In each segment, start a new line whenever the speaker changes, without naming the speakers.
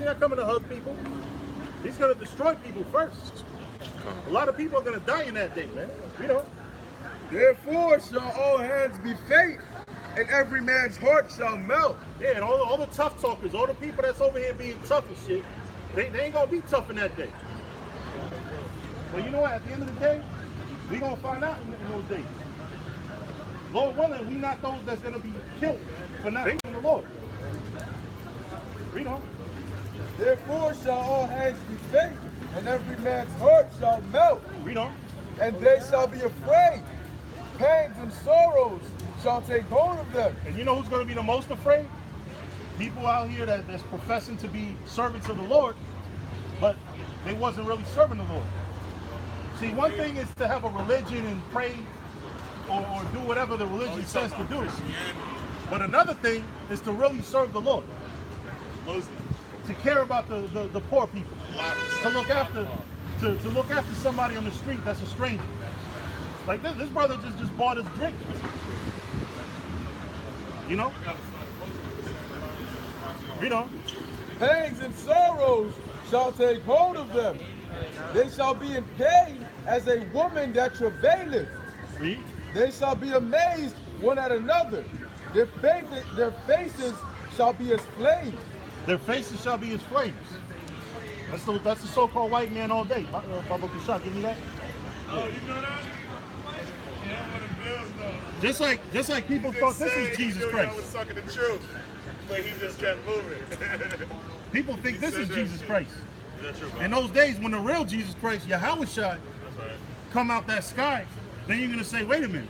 not coming to hug people. He's going to destroy people first. A lot of people are going to die in that day, man. You know.
Therefore shall all hands be faint, and every man's heart shall melt.
Yeah, and all the tough talkers, all the people that's over here being tough and shit, they ain't going to be tough in that day. But you know what? At the end of the day, we going to find out in those days. Lord willing, we not those that's going to be killed for not hating the Lord. Read on.
Therefore shall all hands be faint, and every man's heart shall melt.
Read on.
And they shall be afraid. Pains and sorrows shall take hold of them.
And you know who's going to be the most afraid? People out here that's professing to be servants of the Lord, but they wasn't really serving the Lord. See, one thing is to have a religion and pray or do whatever the religion says to do. But another thing is to really serve the Lord. To care about the poor people. To look after somebody on the street that's a stranger. Like this brother just bought his drink. You know? Read on.
Pangs and sorrows shall take hold of them. They shall be in pain as a woman that travaileth.
Read.
They shall be amazed one at another. Their faces shall be as flames.
Their faces shall be as flames. That's the so-called white man all day. Bubba Kushak, give me that.
Oh, you know that? Yeah, what the bills though.
Just like people thought this is Jesus Christ.
I was sucking the truth, but he just kept moving.
People think this is Jesus Christ. In those days, when the real Jesus Christ, Yahweh shot, come out that sky, then you're gonna say, wait a minute,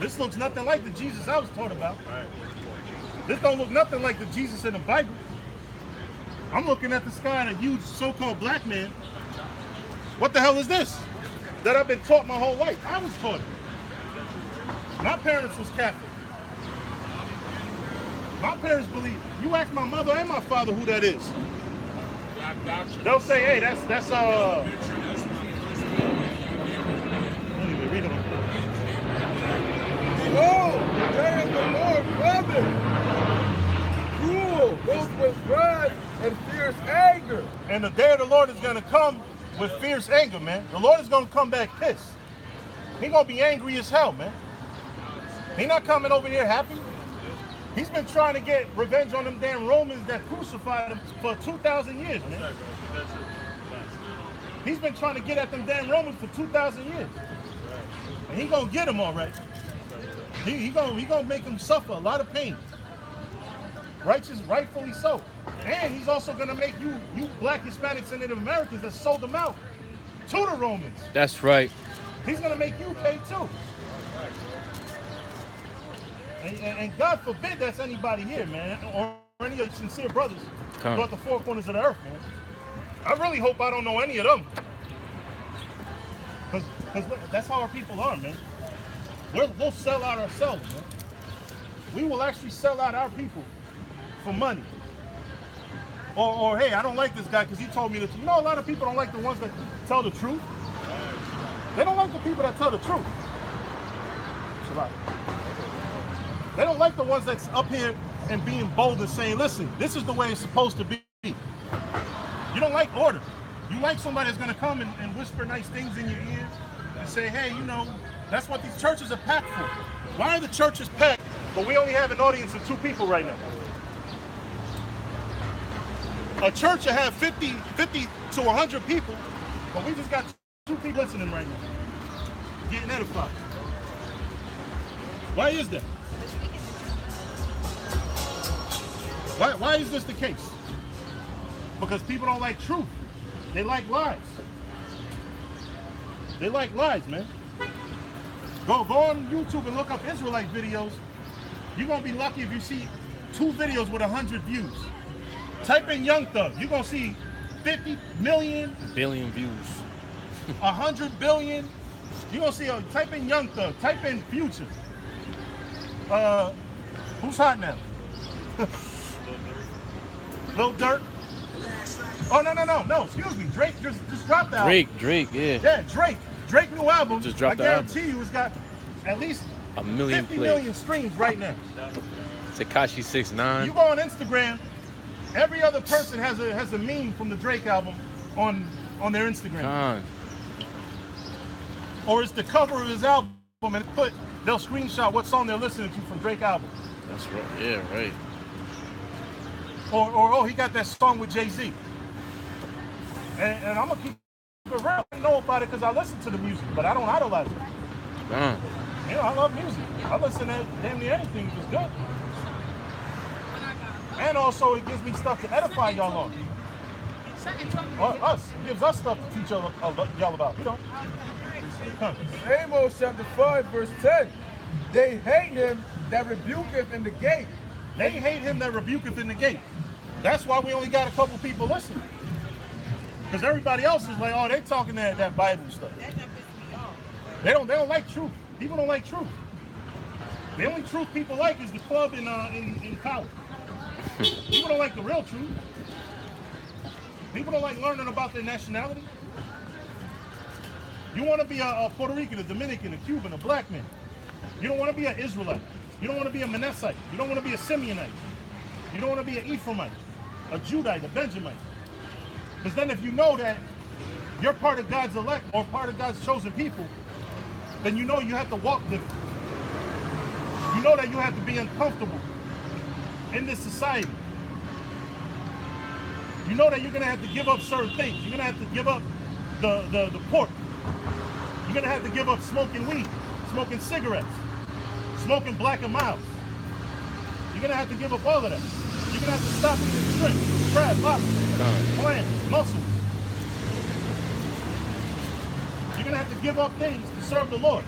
this looks nothing like the Jesus I was taught about. This don't look nothing like the Jesus in the Bible. I'm looking at the sky and a huge so-called black man. What the hell is this? That I've been taught my whole life. I was taught it. My parents was Catholic. My parents believe. You ask my mother and my father who that is. They'll say, hey, that's anyway, read it.
Behold, the day of the Lord cometh, cruel, both with wrath and fierce anger.
And the day of the Lord is going to come with fierce anger, man. The Lord is going to come back pissed. He's going to be angry as hell, man. He's not coming over here happy. He's been trying to get revenge on them damn Romans that crucified him for 2,000 years, man. He's been trying to get at them damn Romans for 2,000 years. And he going to get them all right. He gonna make them suffer a lot of pain. Rightfully so. And he's also gonna make you black Hispanics and Native Americans that sold them out to the Romans.
That's right.
He's gonna make you pay too. And God forbid that's anybody here, man, or any of your sincere brothers throughout the four corners of the earth, man. I really hope I don't know any of them. Because that's how our people are, man. We'll sell out ourselves, man. We will actually sell out our people for money. Or hey, I don't like this guy because he told me this. You know, a lot of people don't like the ones that tell the truth. They don't like the people that tell the truth. They don't like the ones that's up here and being bold and saying, listen, this is the way it's supposed to be. You don't like order. You like somebody that's going to come and whisper nice things in your ear and say, hey, you know, that's what these churches are packed for. Why are the churches packed, but we only have an audience of 2 people right now? A church will have 50 to 100 people, but we just got 2 people listening right now, getting edified. Why is that? Why is this the case? Because people don't like truth. They like lies. They like lies, man. Go on YouTube and look up Israelite videos. You're going to be lucky if you see 2 videos with 100 views. Type in Young Thug. You're going to see 50 million.
Billion views.
100 billion. You're going to see, type in Young Thug. Type in Future. Who's hot now? Lil Durk. Oh, no. Excuse me. Drake just dropped the album.
Drake, yeah.
Yeah, Drake new album.
Just dropped
I guarantee you it's got at least
1 million
50 million streams right now.
Tekashi 6ix9ine.
You go on Instagram Every other person has a meme from the Drake album on their Instagram.
Con.
Or it's the cover of his album and they'll screenshot what song they're listening to from Drake album.
That's right. Yeah, right.
Or oh, he got that song with Jay-Z. And I'm gonna keep it real. I know about it because I listen to the music, but I don't idolize it.
Con.
You know, I love music. I listen to damn near anything that's good. And also, it gives me stuff to edify y'all on. Or us. It gives us stuff to teach y'all about. You know. Huh.
Amos chapter 5, verse 10. They hate him that rebuketh in the gate.
They hate him that rebuketh in the gate. That's why we only got a couple people listening. Because everybody else is like, oh, they talking that Bible stuff. They don't like truth. People don't like truth. The only truth people like is the club in college. People don't like the real truth. People don't like learning about their nationality. You want to be a Puerto Rican, a Dominican, a Cuban, a black man. You don't want to be an Israelite. You don't want to be a Manassite. You don't want to be a Simeonite. You don't want to be an Ephraimite, a Judite, a Benjamite. Because then if you know that you're part of God's elect or part of God's chosen people, then you know you have to walk different. You know that you have to be uncomfortable in this society. You know that you're going to have to give up certain things. You're going to have to give up the pork. You're going to have to give up smoking weed, smoking cigarettes, smoking Black and Milds. You're going to have to give up all of that. You're going to have to stop eating shrimp, crab, lobster, clams, mussels. You're going to have to give up things to serve the Lord.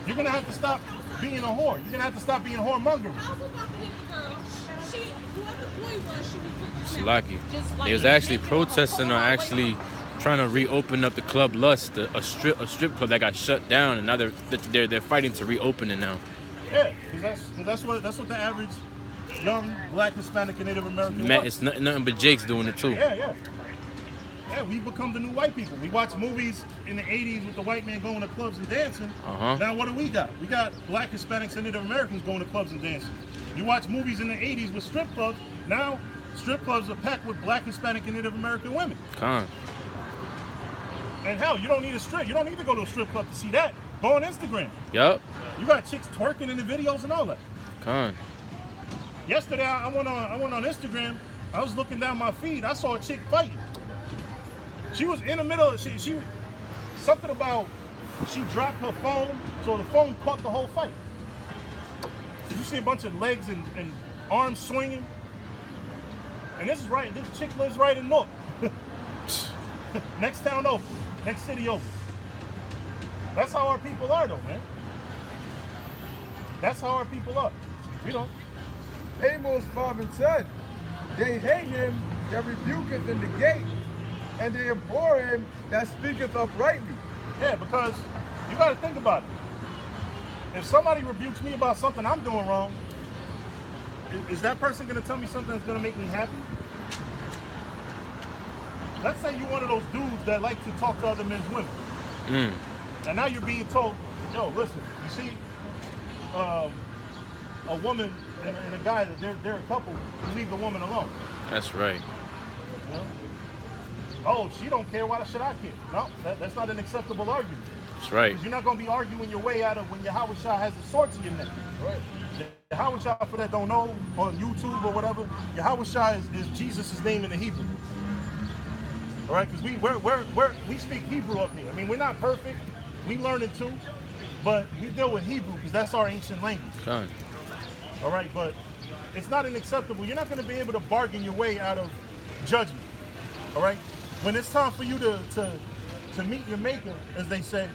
You're going to have to stop being a whore. You're going to have to stop being whoremongering.
It's lucky. They was actually protesting or actually trying to reopen up the Club Lust, a strip club that got shut down, and now they're fighting to reopen it now.
Yeah, because that's what the average young Black, Hispanic, and Native American
Man,
wants.
it's nothing but Jake's doing it too.
Yeah, we become the new white people. We watch movies in the 80s with the white man going to clubs and dancing. Now what do we got? We got Black, Hispanics, and Native Americans going to clubs and dancing. You watch movies in the 80s with strip clubs. Now strip clubs are packed with Black, Hispanic, and Native American women.
Con.
And hell, you don't need you don't need to go to a strip club to see that. Go on Instagram.
Yup.
You got chicks twerking in the videos and all that.
Con.
Yesterday I went on Instagram. I was looking down my feed. I saw a chick fighting. She was in the middle of she something about she dropped her phone, so the phone caught the whole fight. You see a bunch of legs and arms swinging. And this chick lives right in North. Next town over. Next city over. That's how our people are though, man. That's how our people are. You know.
Amos 5 and 10. They hate him that rebuketh in the gate, and they abhor him that speaketh uprightly.
Yeah, because you got to think about it. If somebody rebukes me about something I'm doing wrong, is that person going to tell me something that's going to make me happy? Let's say you're one of those dudes that like to talk to other men's women. And now you're being told, yo, listen, you see a woman and a guy, that they're a couple, you leave the woman alone.
That's right.
You know? Oh, she don't care, why should I care? No, that's not an acceptable argument.
That's right.
Because you're not going to be arguing your way out of when your Yahweh has a sword to your neck. Right. Yahweh, for that don't know, on YouTube or whatever, Yahweh is Jesus' name in the Hebrew. All right, because we speak Hebrew up here. I mean, we're not perfect. We learn it too, but we deal with Hebrew because that's our ancient language.
Con.
All right, but it's not unacceptable. You're not going to be able to bargain your way out of judgment. All right, when it's time for you to meet your maker, as they say,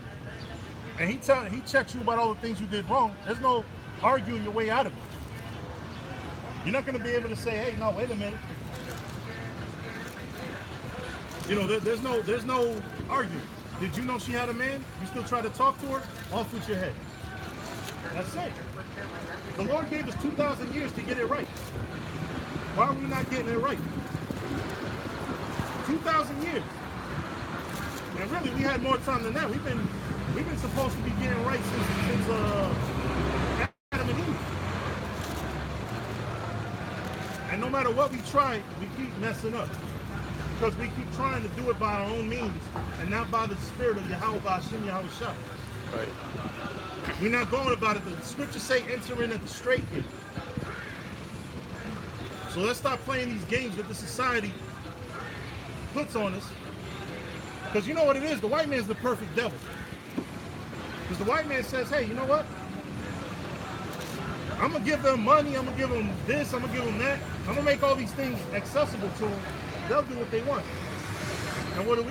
and he checks you about all the things you did wrong, there's no arguing your way out of it. You're not going to be able to say, hey, no, wait a minute. You know, there's no arguing. Did you know she had a man? You still try to talk to her? Off with your head. That's it. The Lord gave us 2,000 years to get it right. Why are we not getting it right? 2,000 years. And really, we had more time than that. We've been supposed to be getting right since Adam and Eve. And no matter what we try, we keep messing up. Because we keep trying to do it by our own means and not by the spirit of Yahweh Hashem Yahweh Shah.
Right.
We're not going about it. The scriptures say enter in at the straight gate. So let's stop playing these games that the society puts on us. Because you know what it is? The white man's the perfect devil. Because the white man says, hey, you know what? I'm going to give them money. I'm going to give them this. I'm going to give them that. I'm going to make all these things accessible to them. They'll do what they want. And what do?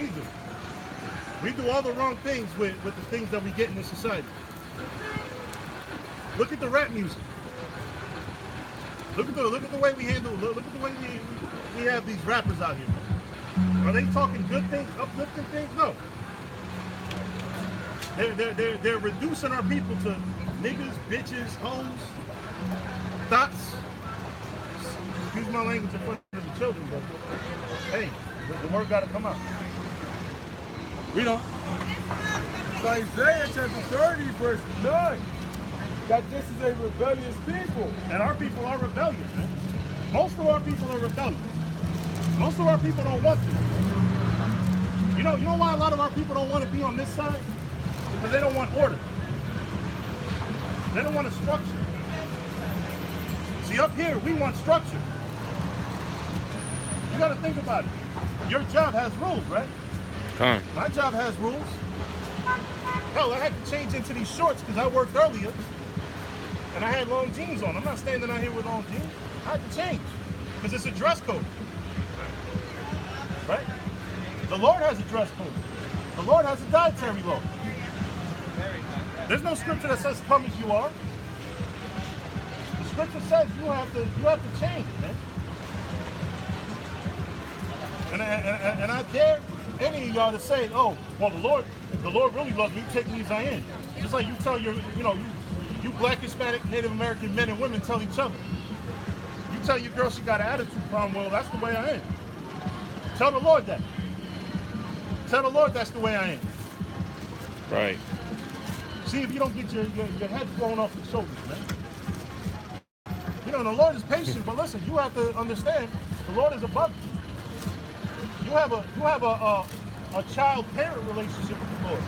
We do all the wrong things with the things that we get in this society. Look at the rap music. Look at the way we handle. Look at the way we have these rappers out here. Are they talking good things, uplifting things? No. They're reducing our people to niggas, bitches, hoes, thoughts. Excuse my language in front of the children, but hey, the word got to come out. Read on.
It's Isaiah chapter 30, verse 9. That this is a rebellious people.
And our people are rebellious, man. Most of our people are rebellious. Most of our people don't want to. You know why a lot of our people don't want to be on this side? Because they don't want order. They don't want a structure. See, up here, we want structure. You got to think about it. Your job has rules, right? My job has rules. Hell, I had to change into these shorts because I worked earlier. And I had long jeans on. I'm not standing out here with long jeans. I had to change because it's a dress code. Right? The Lord has a dress code. The Lord has a dietary law. There's no scripture that says come as you are. The scripture says you have to change, man. And I dare any of y'all to say, oh, well, the Lord really loves me, take me as I am. Just like you tell you black, Hispanic, Native American men and women tell each other. You tell your girl she got an attitude problem, well, that's the way I am. Tell the Lord that. Tell the Lord that's the way I am.
Right.
See if you don't get your head blown off your shoulders, man. You know, the Lord is patient, but listen, you have to understand, the Lord is above you. You have a child-parent relationship with the Lord.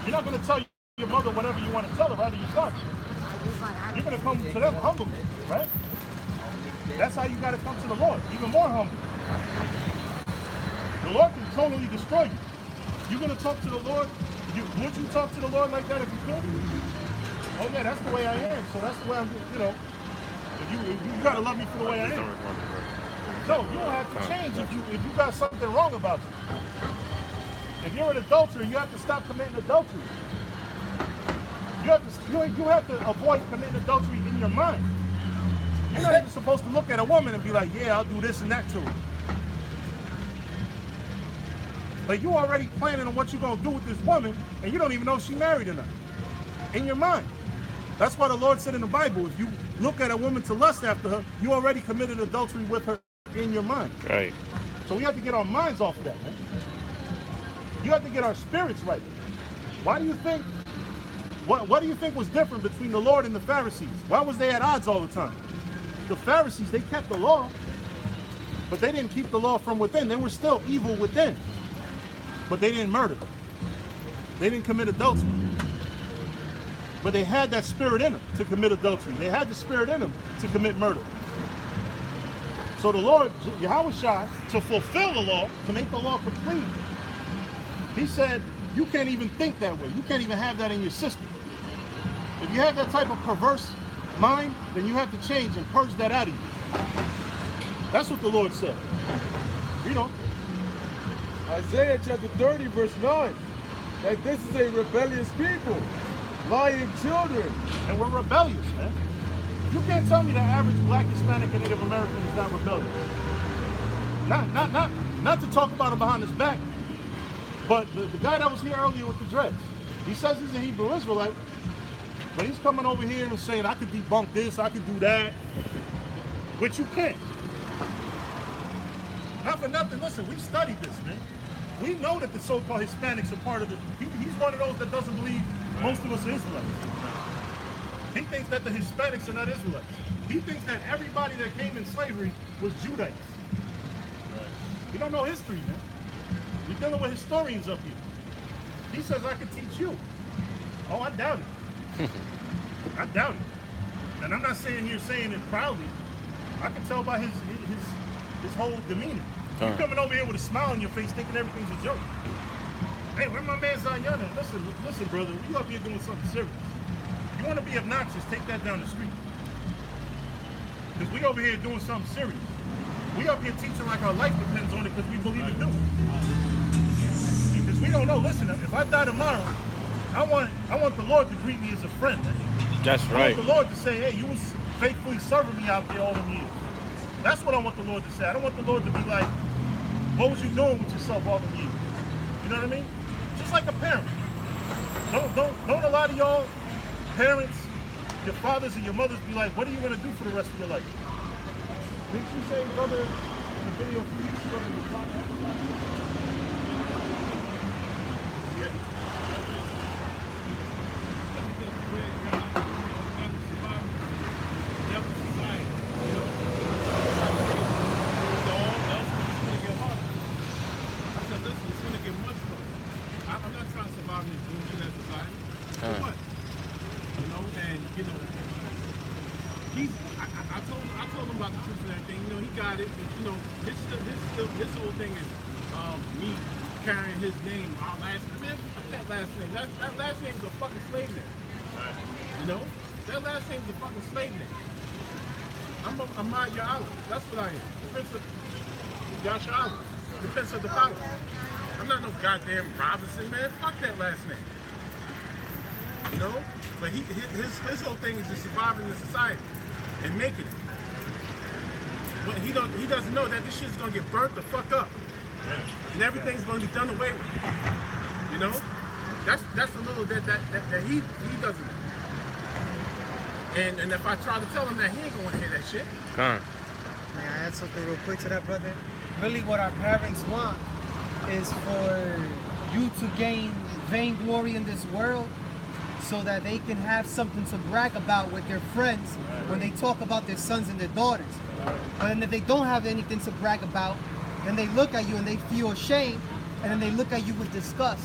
You're not going to tell your mother whatever you want to tell her, either your son. You're going to come to them humbly, right? That's how you got to come to the Lord, even more humble. The Lord can totally destroy you. You're going to talk to the Lord. Would you talk to the Lord like that if you could? Oh yeah, that's the way I am. So that's the way I'm. You got to love me for the way I am. So you don't have to change if you got something wrong about you. If you're an adulterer, you have to stop committing adultery. You have to avoid committing adultery in your mind. You're not even supposed to look at a woman and be like, yeah, I'll do this and that to her. But you already planning on what you're going to do with this woman, and you don't even know if she's married or not. In your mind. That's why the Lord said in the Bible, if you look at a woman to lust after her, you already committed adultery with her in your mind.
Right.
So we have to get our minds off of that, man. You have to get our spirits right. Why do you think, what do you think was different between the Lord and the Pharisees? Why was they at odds all the time? The Pharisees, they kept the law, but they didn't keep the law from within. They were still evil within. But they didn't murder. They didn't commit adultery. But they had that spirit in them to commit adultery. They had the spirit in them to commit murder. So the Lord, Yahweh Shai, to fulfill the law, to make the law complete, he said, you can't even think that way. You can't even have that in your system. If you have that type of perverse mind, then you have to change and purge that out of you. That's what the Lord said. You know.
Isaiah chapter 30, verse 9. That this is a rebellious people, lying children.
And we're rebellious, man. You can't tell me the average black, Hispanic, and Native American is not rebellious. Not to talk about him behind his back, but the guy that was here earlier with the dreads, he says he's a Hebrew Israelite, but he's coming over here and saying, I could debunk this, I could do that, which you can't. Not for nothing, listen, we've studied this, man. We know that the so-called Hispanics are part of it. He's one of those that doesn't believe most of us are Israelites. He thinks that the Hispanics are not Israelites. He thinks that everybody that came in slavery was Judites. You don't know history, man. You're dealing with historians up here. He says I can teach you. Oh, I doubt it. I doubt it. And I'm not saying it proudly. I can tell by his whole demeanor. You're coming over here with a smile on your face thinking everything's a joke. Hey, where my man Zayana? Listen, brother, you up here doing something serious. You want to be obnoxious, take that down the street. Because we over here doing something serious. We up here teaching like our life depends on it because we believe it do. Because we don't know. Listen, if I die tomorrow, I want the Lord to greet me as a friend. Man.
That's right.
I want the Lord to say, hey, you was faithfully serving me out there all them years. That's what I want the Lord to say. I don't want the Lord to be like, what was you doing with yourself all them years? You know what I mean? Just like a parent. Don't a lot of y'all parents, your fathers and your mothers be like, what are you going to do for the rest of your life? Didn't you say, brother, in the video for you, brother, you talk
I told him about the truth and everything. You know, he got it. You know, this whole thing is me carrying his name. Our last name, that last name. That last name is a fucking slave name. You know, that last name is a fucking slave name. I'm Ahmad Ya'ala. That's what I am. The Prince of Yasha'ala. The Prince of the Power. I'm not no goddamn Robinson, man. Fuck that last name. You know? But his whole thing is just surviving in society and making it. But he doesn't know that this shit's gonna get burnt the fuck up. And everything's gonna be done away with. You know? That's a little that he doesn't know. And if I try to tell him that, he ain't gonna hear that shit.
May I add something real quick to that, brother? Really what our parents want is for you to gain vainglory in this world so that they can have something to brag about with their friends when they talk about their sons and their daughters. But then if they don't have anything to brag about, then they look at you and they feel ashamed, and then they look at you with disgust.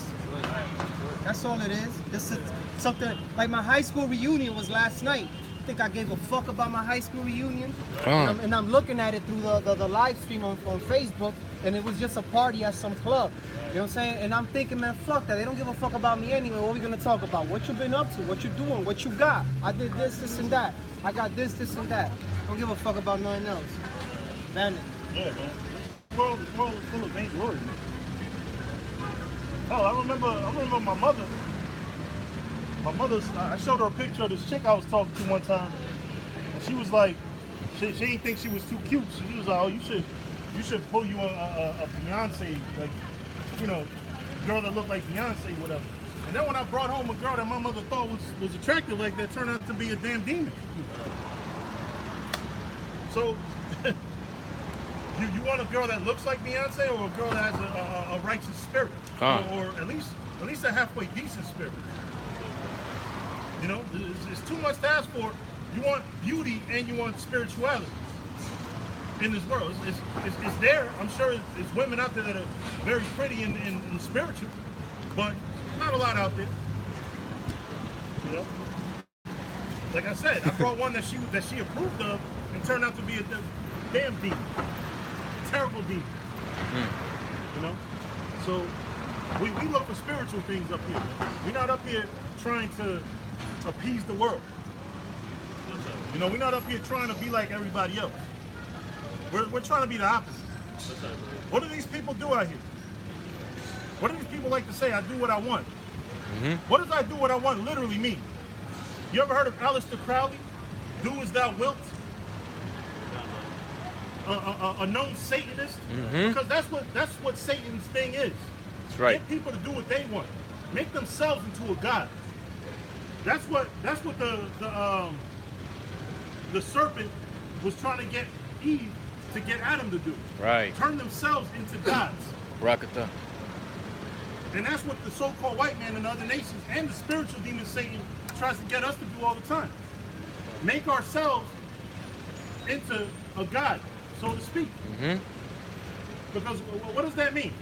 That's all it is. This is something like my high school reunion was last night. I think I gave a fuck about my high school reunion. And I'm looking at it through the live stream on Facebook, and it was just a party at some club. You know what I'm saying? And I'm thinking, man, fuck that. They don't give a fuck about me anyway. What are we gonna talk about? What you been up to? What you doing? What you got? I did this, and that. I got this, and that. Don't give a fuck about nothing else. Bandit.
Yeah, man. The world is full of vainglory, man. Oh, I remember my mother. My mother, I showed her a picture of this chick I was talking to one time, and she was like, she didn't think she was too cute. She was like, oh, you should pull you a Beyonce, like, you know, girl that looked like Beyonce, whatever. And then when I brought home a girl that my mother thought was attractive like that, turned out to be a damn demon. So, you want a girl that looks like Beyonce, or a girl that has a righteous spirit, or at least a halfway decent spirit? You know, it's too much to ask for. You want beauty and you want spirituality in this world. It's there. I'm sure there's women out there that are very pretty and spiritual, but not a lot out there. You know, like I said, I brought one that she approved of, and turned out to be a damn demon, terrible demon. You know, so we look for spiritual things up here. We're not up here trying to appease the world. You know, we're not up here trying to be like everybody else. We're trying to be the opposite. What do these people do out here? What do these people like to say? I do what I want. What does I do what I want literally mean? You ever heard of Aleister Crowley? Do as thou wilt? A known Satanist? Because that's what Satan's thing is.
That's right.
Get people to do what they want. Make themselves into a god. That's what the serpent was trying to get Eve to get Adam to do.
Right.
Turn themselves into gods.
Rakata.
And that's what the so-called white man and other nations and the spiritual demon Satan tries to get us to do all the time. Make ourselves into a God, so to speak.
Mm-hmm.
Because what does that mean?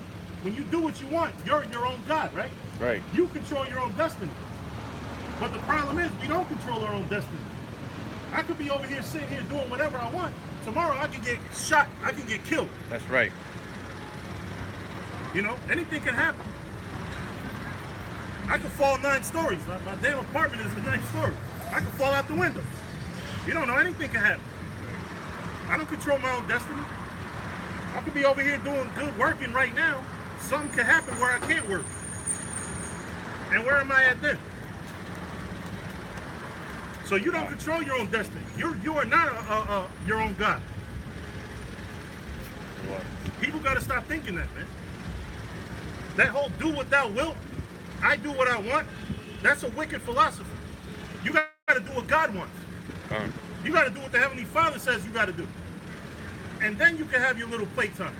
When you do what you want, you're your own God, right?
Right.
You control your own destiny. But the problem is, we don't control our own destiny. I could be over here sitting here doing whatever I want. Tomorrow I can get shot. I can get killed.
That's right.
You know, anything can happen. I could fall 9 stories. My damn apartment is a 9th story. I could fall out the window. You don't know, anything can happen. I don't control my own destiny. I could be over here doing good working right now. Something could happen where I can't work. And where am I at then? So you don't control your own destiny. You are not your own God. People got to stop thinking that, man. That whole do what thou wilt, I do what I want, that's a wicked philosophy. You got to do what God wants. You got to do what the Heavenly Father says you got to do. And then you can have your little playtime.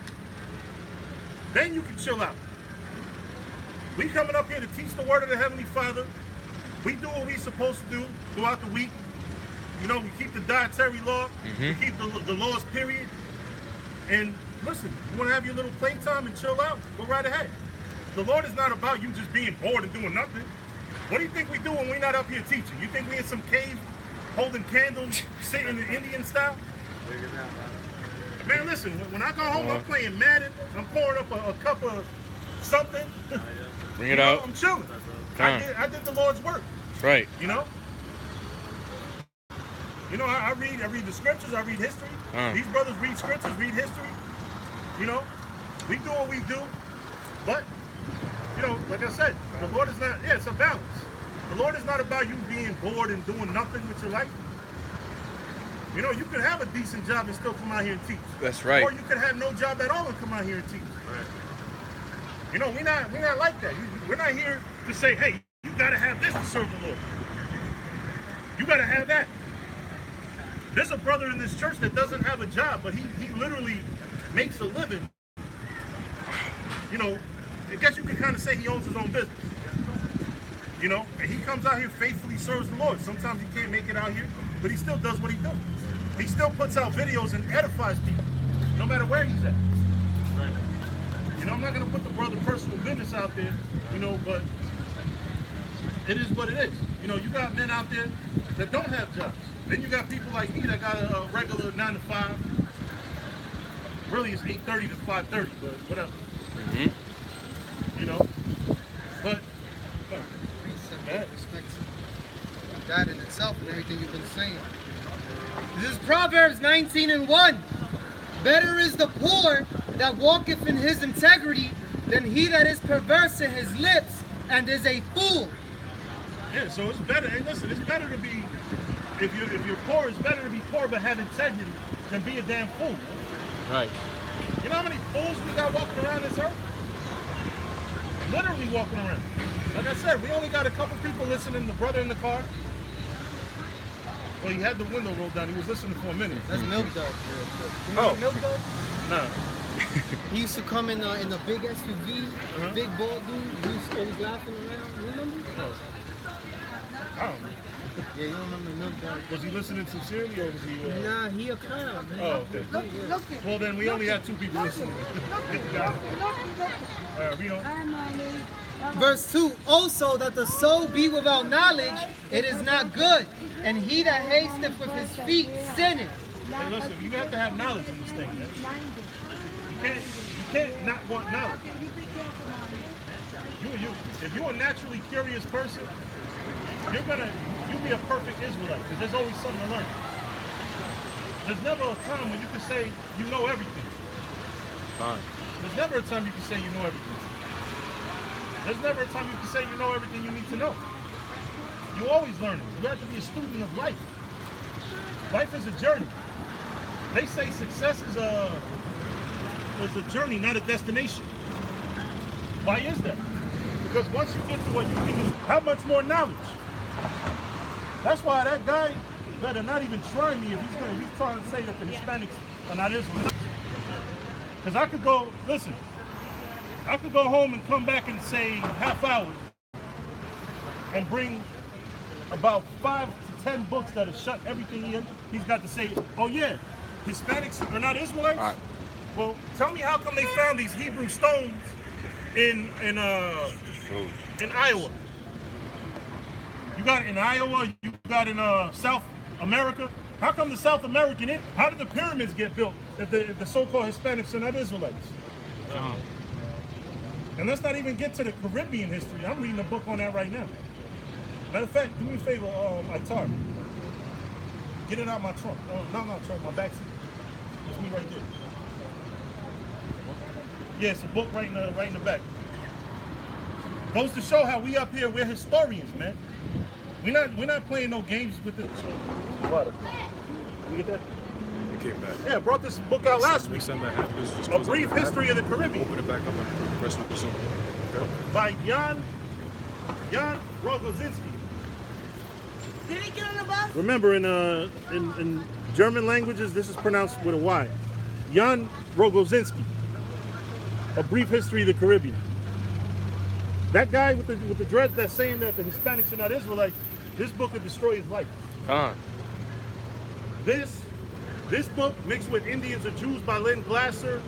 Then you can chill out. We coming up here to teach the word of the Heavenly Father. We do what we supposed to do throughout the week. You know, we keep the dietary law. We keep the laws, period. And listen, you want to have your little playtime and chill out? Go right ahead. The Lord is not about you just being bored and doing nothing. What do you think we do when we're not up here teaching? You think we in some cave holding candles, sitting in the Indian style? Man, listen, when I go home, I'm playing Madden. I'm pouring up a cup of something.
Bring it out.
I'm chilling. I did the Lord's work.
That's right.
You know? You know, I read the scriptures, I read history. These brothers read scriptures, read history. You know? We do what we do. But, you know, like I said, the Lord is not, it's a balance. The Lord is not about you being bored and doing nothing with your life. You know, you could have a decent job and still come out here and teach.
That's right.
Or you could have no job at all and come out here and teach. Right. You know, we're not like that. We're not here to say, hey, you gotta have this to serve the Lord. You gotta have that. There's a brother in this church that doesn't have a job, but he literally makes a living. You know, I guess you can kind of say he owns his own business. You know, and he comes out here faithfully serves the Lord. Sometimes he can't make it out here, but he still does what he does. He still puts out videos and edifies people, no matter where he's at. Right. You know, I'm not gonna put the brother personal business out there, you know, but it is what it is. You know, you got men out there that don't have jobs. Then you got people like me that got a regular 9 to 5. Really, it's 8:30 to 5:30, but whatever. You know, but
respect that in itself and everything you've been saying. This is Proverbs 19:1. Better is the poor that walketh in his integrity than he that is perverse in his lips and is a fool.
Yeah, so it's better. And listen, it's better to be, if you're poor, it's better to be poor but have integrity than be a damn fool.
Right.
You know how many fools we got walking around this earth? Literally walking around. Like I said, we only got a couple people listening. The brother in the car. Well, he had the window rolled down. He was listening for a minute.
That's Milk Dog. You know Milk Dog?
Nah.
He used to come in the big SUV, big bald dude. He used to always laughing around. You remember?
I don't know.
Yeah, you don't remember Milk Dog?
Was he listening sincerely or was he?
Nah, he a clown. Man.
Oh, okay. Well, then we only had 2 people listening. Read on.
Verse 2, also that the soul be without knowledge, it is not good, and he that hasteth with his feet sinneth.
Hey, listen, you have to have knowledge in this thing, man. You can't not want knowledge. If you're a naturally curious person, you'll be a perfect Israelite, because there's always something to learn. There's never a time when you can say you know everything. There's never a time you can say you know everything. There's never a time you can say you know everything you need to know. You're always learning. You have to be a student of life. Life is a journey. They say success is a journey, not a destination. Why is that? Because once you get to what you think is, how much more knowledge? That's why that guy better not even try me if he's trying to say that the Hispanics are not Israelites. Because I could go home and come back and say half hour and bring about 5 to 10 books that have shut everything in. He's got to say, oh yeah, Hispanics are not Israelites?
All right.
Well, tell me how come they found these Hebrew stones in Iowa? You got it in Iowa, you got in South America. How come the South American, how did the pyramids get built if the so-called Hispanics are not Israelites? And let's not even get to the Caribbean history. I'm reading a book on that right now. Matter of fact, do me a favor, Itar. Get it out my trunk. Not trunk, my back seat. It's me right there. Yeah, it's a book right in the back. Goes to show how we up here, we're historians, man. We're not playing no games with it. What? You get that?
It came back.
Yeah, I brought this book out last week.
Send that half.
A Brief History of the Caribbean.
Open it back up and press the Zoom. Okay.
By Jan Rogozinski.
Did he get on the bus?
Remember, in German languages, this is pronounced with a Y. Jan Rogozinski. A Brief History of the Caribbean. That guy with the dreads that's saying that the Hispanics are not Israelites, this book would destroy his life. This book, mixed with Indians or Jews by Lynn Glasser,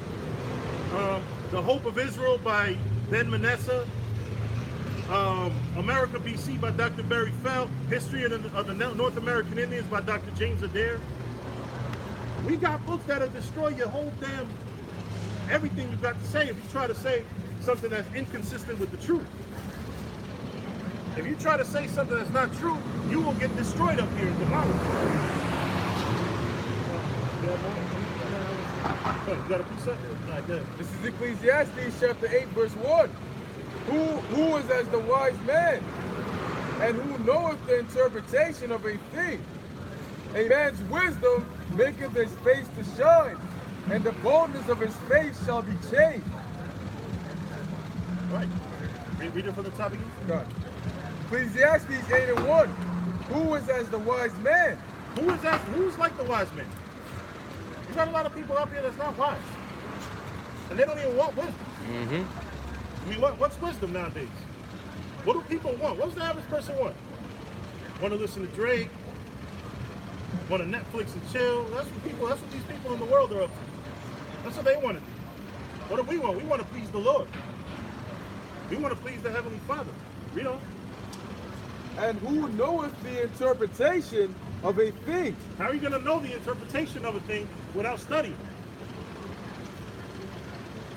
The Hope of Israel by Ben Manessa, America BC by Dr. Barry Fell, History of the North American Indians by Dr. James Adair. We got books that'll destroy your whole damn everything you've got to say if you try to say something that's inconsistent with the truth. If you try to say something that's not true, you will get destroyed up here in demolished. You got a piece of it? Not good.
This is Ecclesiastes chapter 8, verse 1. Who is as the wise man, and who knoweth the interpretation of a thing? A man's wisdom maketh his face to shine, and the boldness of his face shall be changed.
Right. Read it from the top again.
God. Ecclesiastes 8 and 1. Who is as the wise man?
Who's like the wise man? You got a lot of people up here that's not wise. And they don't even want wisdom. I mean, what's wisdom nowadays? What do people want? What does the average person want? Want to listen to Drake? Want to Netflix and chill? That's what these people in the world are up to. That's what they want to do. What do we want? We want to please the Lord. We want to please the Heavenly Father. Read on.
And who knoweth the interpretation of a thing?
How are you going to know the interpretation of a thing without studying?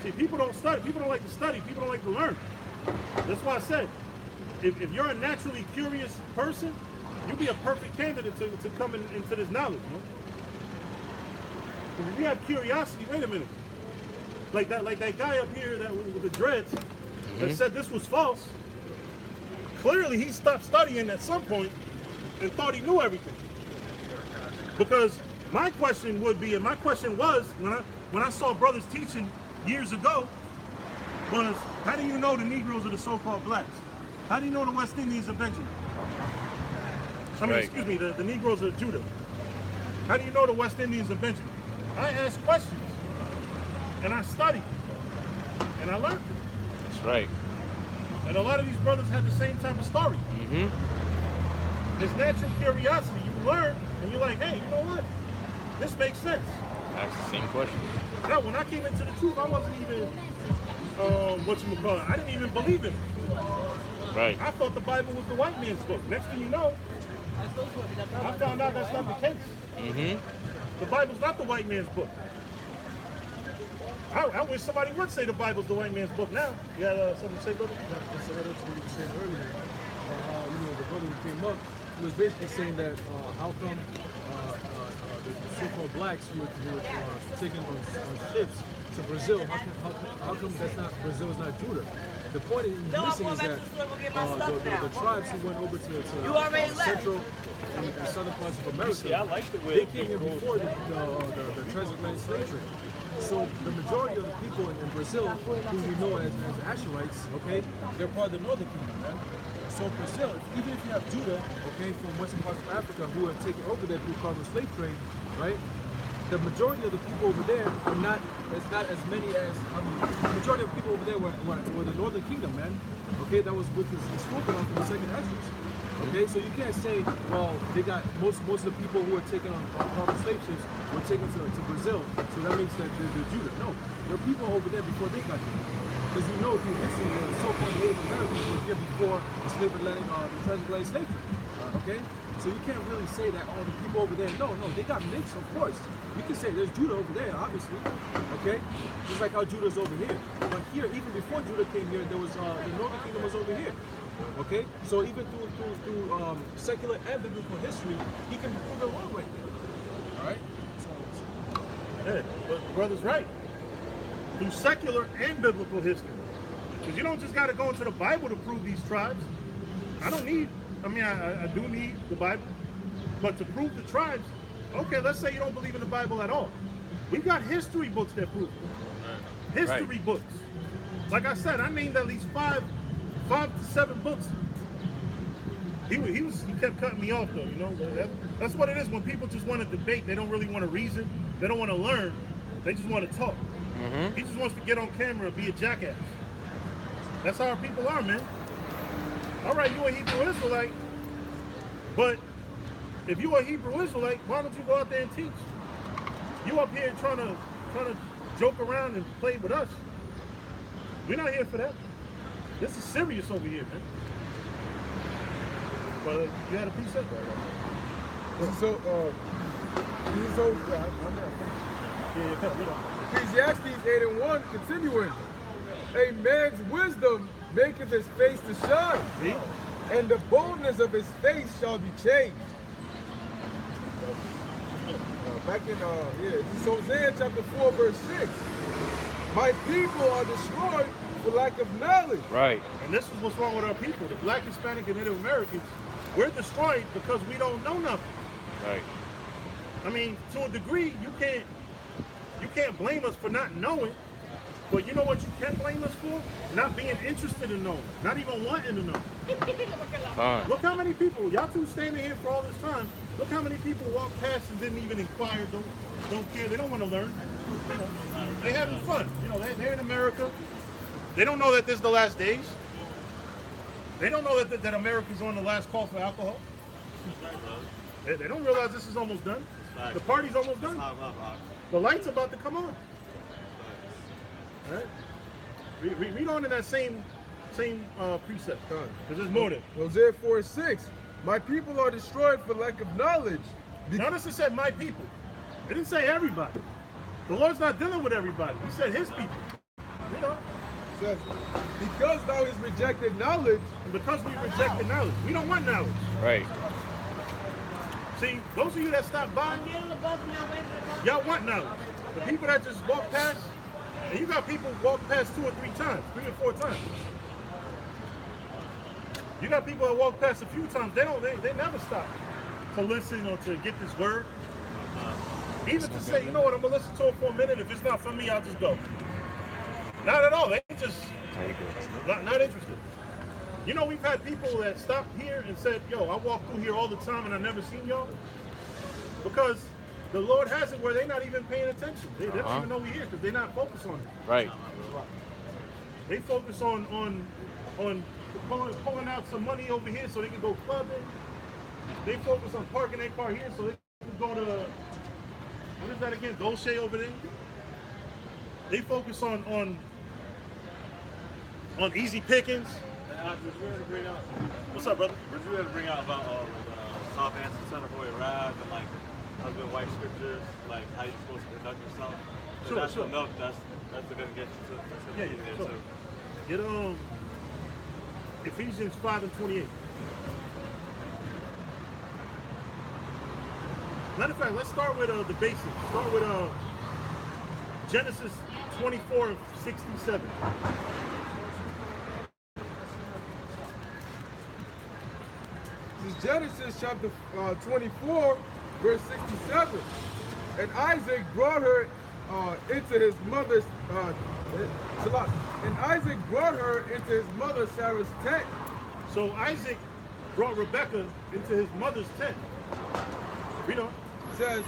See, people don't study. People don't like to study. People don't like to learn. That's why I said, if you're a naturally curious person, you'll be a perfect candidate to come into this knowledge. You know? If you have curiosity, wait a minute. Like that guy up here that with the dreads that said this was false. Clearly, he stopped studying at some point and thought he knew everything. Because my question would be, and my question was when I saw brothers teaching years ago, was how do you know the Negroes are the so-called blacks? How do you know the West Indians are Benjamin? I mean, excuse me, the Negroes are Judah. How do you know the West Indians are Benjamin? I asked questions, and I studied, and I learned.
That's right.
And a lot of these brothers had the same type of story. There's natural curiosity. You learn, and you're like, hey, you know what? This makes sense.
Ask the same question.
Now, when I came into the truth, I wasn't even, I didn't even believe in it.
Right.
I thought the Bible was the white man's book. Next thing you know, I found out that's not the case. The Bible's not the white man's book. I wish somebody would say the Bible's the white man's book now. You got something to say, brother?
That's what you were saying earlier. The brother who came up was basically saying that how come the so-called blacks who were taken on ships to Brazil, how come Brazil is not Judah? The point he's missing is that the tribes who went over to Central and Southern parts of America, they came here before the transatlantic slave trade. So the majority of the people in Brazil, who we know as Asherites, okay, they're part of the northern kingdom, right? So Brazil, even if you have Judah, okay, from western parts of Africa who have taken over there through carbon slave trade, right? The majority of the people over there are not as many as the majority of the people over there were the northern kingdom, man. Okay, that was what is spoken of in the second Exodus. Okay, so you can't say, well, they got most of the people who are taken on carbon slave ships were taken to Brazil, so that makes that they're Judah. No, there are people over there before they got here. Because you know through history, the so-called Native Americans were here before the transatlantic slave trade. Okay, so you can't really say that all the people over there. No, they got mixed, of course. You can say there's Judah over there, obviously. Okay, just like how Judah's over here. But here, even before Judah came here, there was the Northern Kingdom was over here. Okay, so even through secular and biblical history, he can prove it wrong right there. All right.
Yeah, but the brother's right. Through secular and biblical history. Because you don't just got to go into the Bible to prove these tribes. I do need the Bible. But to prove the tribes, okay, let's say you don't believe in the Bible at all. We've got history books that prove it. History books. Like I said, I named at least five to seven books. He kept cutting me off though, you know. That's what it is when people just want to debate. They don't really want to reason. They don't want to learn. They just want to talk. He just wants to get on camera and be a jackass. That's how our people are, man. All right, you a Hebrew Israelite, but if you a Hebrew Israelite, why don't you go out there and teach? You up here trying to joke around and play with us. We're not here for that. This is serious over here, man. But you had a precept
Ecclesiastes 8:1, continuing. A man's wisdom maketh his face to shine, and the boldness of his face shall be changed. Back in Hosea chapter 4, verse 6. My people are destroyed for lack of knowledge.
Right.
And this is what's wrong with our people. The Black, Hispanic, and Native Americans, we're destroyed because we don't know nothing.
Right.
I mean, to a degree, you can't blame us for not knowing, but you know what you can blame us for? Not being interested in knowing, not even wanting to know. Look how many people, y'all two standing here for all this time, look how many people walk past and didn't even inquire, don't care, they don't want to learn. You know, they having fun. You know, they're in America. They don't know that this is the last days. They don't know that America's on the last call for alcohol. They don't realize this is almost done. The party's almost done. The light's about to come on. All right? Read on in that same precept. Because there's more than.
Hosea 4:6. My people are destroyed for lack of knowledge.
Notice it said my people. It didn't say everybody. The Lord's not dealing with everybody. He said his people. You know?
Says, because thou hast rejected knowledge.
And because we rejected knowledge. We don't want knowledge.
Right.
See, those of you that stop by, y'all want knowledge. The people that just walk past, and you got people walk past 2 or 3 times, 3 or 4 times. You got people that walk past a few times, they never stop to listen or to get this word. Even to say, you know what, I'm gonna listen to it for a minute. If it's not for me, I'll just go. Not at all. They just not interested. You know, we've had people that stopped here and said, yo, I walk through here all the time and I never seen y'all. Because the Lord has it where they're not even paying attention. They don't even know we're here because they're not focused on it.
Right.
They focus on pulling out some money over here so they can go clubbing. They focus on parking their car here so they can go to, what is that again? Dolce over there. They focus on easy pickings. What's up, brother?
What you had to bring out about South Anson Center for your rap and like husband wife scriptures, like how you're supposed to conduct yourself.
Sure.
Enough, that's gonna get you to
Yeah, sure. Get Ephesians 5:28. Matter of fact, let's start with the basics. Start with Genesis 24:67.
This is Genesis chapter 24, verse 67. And Isaac brought her into his mother's and Isaac brought her into his mother Sarah's tent.
So Isaac brought Rebekah into his mother's tent. Read on.
It says,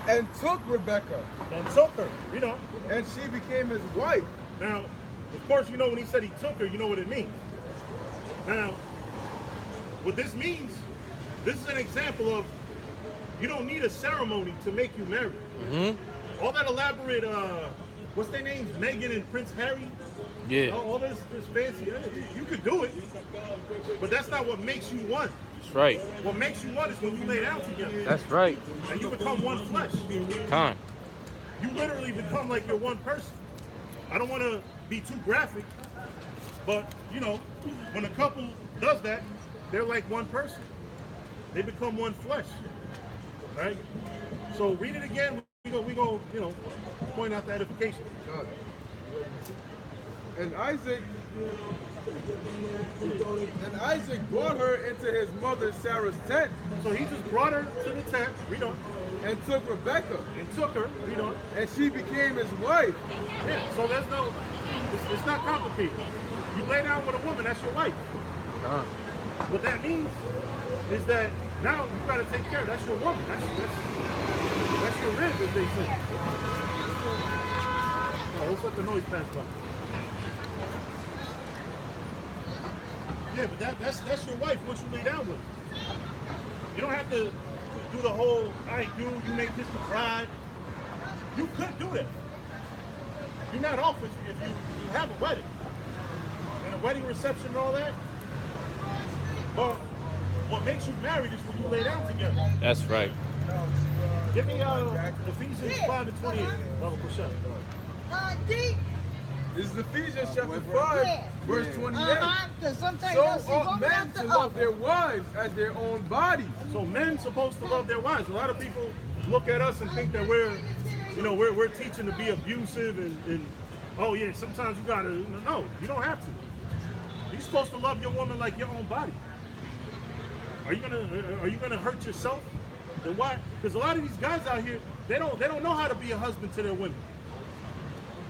and took Rebekah.
And took her. Read on.
And she became his wife.
Now, of course, you know when he said he took her, you know what it means. Now, what this means, this is an example of you don't need a ceremony to make you married. All that elaborate, what's their names, Meghan and Prince Harry?
Yeah.
All this fancy, you could do it, but that's not what makes you one.
That's right.
What makes you one is when you lay down together.
That's right.
And you become one flesh.
Con.
You literally become like you're one person. I don't want to be too graphic, but you know, when a couple does that, they're like one person. They become one flesh, right? So read it again. We go, you know, point out the edification.
And Isaac brought her into his mother Sarah's tent.
So he just brought her to the tent, read on,
and took Rebekah,
read on,
and she became his wife.
Yeah, so there's no, it's not complicated. You lay down with a woman, that's your wife. What that means is that now you gotta take care of, that's your woman, that's your rib, as they say. Oh, let's let the noise pass by. Yeah, but that's your wife once you lay down with her. You don't have to do the whole, all right, dude, you make this the bride. You could do that. You're not off if you have a wedding. And a wedding reception and all that. But what makes you married is when you lay down together.
That's right.
Give me Ephesians 5:28. Brother Prashad.
D.
This is Ephesians chapter 5, verse 28.
Sometimes
So
you
ought men to love their wives as their own bodies.
So men supposed to love their wives. A lot of people look at us and think that we're teaching to be abusive and oh yeah, sometimes you gotta, no, you don't have to. You're supposed to love your woman like your own body. Are you gonna hurt yourself? Then why? Because a lot of these guys out here, they don't know how to be a husband to their women.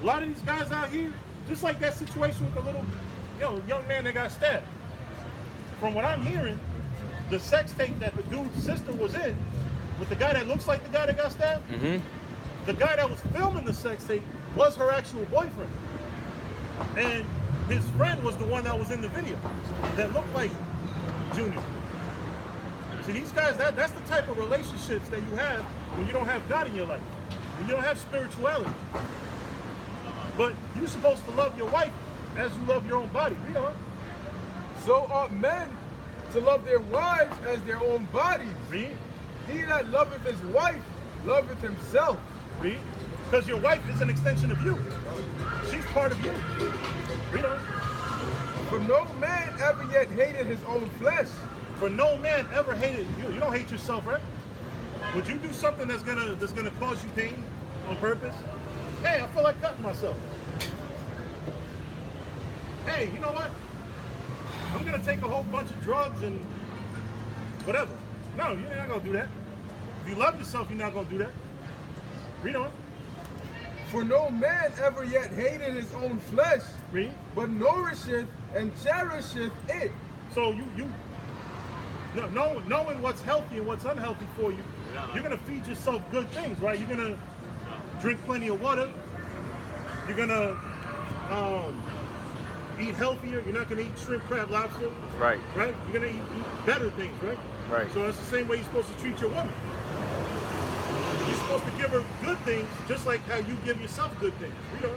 A lot of these guys out here, just like that situation with the little, young man that got stabbed. From what I'm hearing, the sex tape that the dude's sister was in, with the guy that looks like the guy that got stabbed, the guy that was filming the sex tape was her actual boyfriend. And his friend was the one that was in the video that looked like Junior. See, these guys, that's the type of relationships that you have when you don't have God in your life, when you don't have spirituality. But you're supposed to love your wife as you love your own body. You know?
So ought men to love their wives as their own bodies.
Read.
He that loveth his wife loveth himself.
Read. Because your wife is an extension of you. She's part of you. Read on.
For no man ever yet hated his own flesh.
For no man ever hated you. You don't hate yourself, right? Would you do something that's gonna cause you pain on purpose? Hey, I feel like cutting myself. Hey, you know what? I'm gonna take a whole bunch of drugs and whatever. No, you're not gonna do that. If you love yourself, you're not gonna do that. Read on.
For no man ever yet hated his own flesh,
Read.
but nourisheth and cherisheth it.
So you knowing what's healthy and what's unhealthy for you, you're gonna feed yourself good things, right? You're gonna drink plenty of water. You're gonna eat healthier. You're not gonna eat shrimp, crab, lobster.
Right.
Right? You're gonna eat better things, right?
Right.
So that's the same way you're supposed to treat your woman. You're supposed to give her good things, just like how you give yourself good things. You know?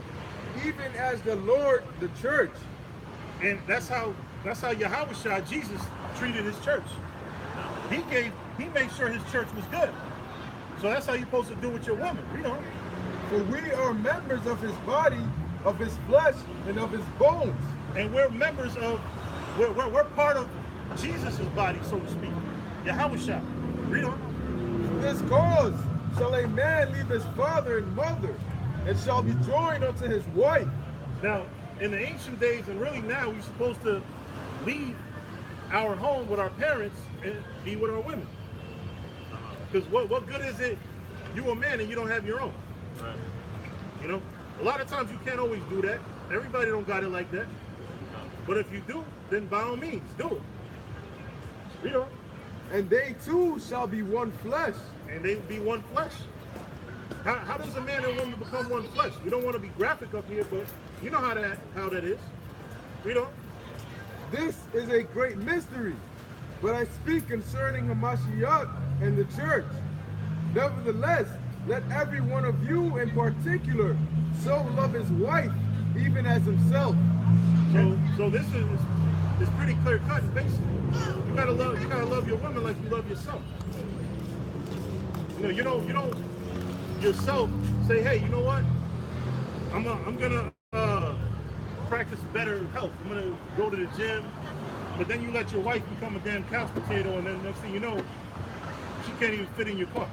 Even as the Lord, the church.
And that's how Yahweh Jesus treated his church. He made sure his church was good. So that's how you're supposed to do with your woman. You know?
For we are members of his body, of his flesh, and of his bones.
And we're members of, we're part of Jesus' body, so to speak. Yahweh. Read on.
For this cause shall a man leave his father and mother, and shall be joined unto his wife.
Now, in the ancient days, and really now, we're supposed to leave our home with our parents and be with our women. Because what good is it, you a man and you don't have your own?
Right.
You know, a lot of times you can't always do that. Everybody don't got it like that. But if you do, then by all means, do it. You know,
And they two shall be one flesh.
and they be one flesh. How does a man and woman become one flesh? We don't want to be graphic up here, but you know how that is. You know,
This is a great mystery, but I speak concerning Hamashiach and the church. Nevertheless, let every one of you in particular so love his wife, even as himself.
So this is pretty clear cut and basic. You gotta love your woman like you love yourself. You don't yourself say, hey, you know what? I'm gonna practice better health. I'm gonna go to the gym. But then you let your wife become a damn couch potato, and then next thing you know, she can't even fit in your car.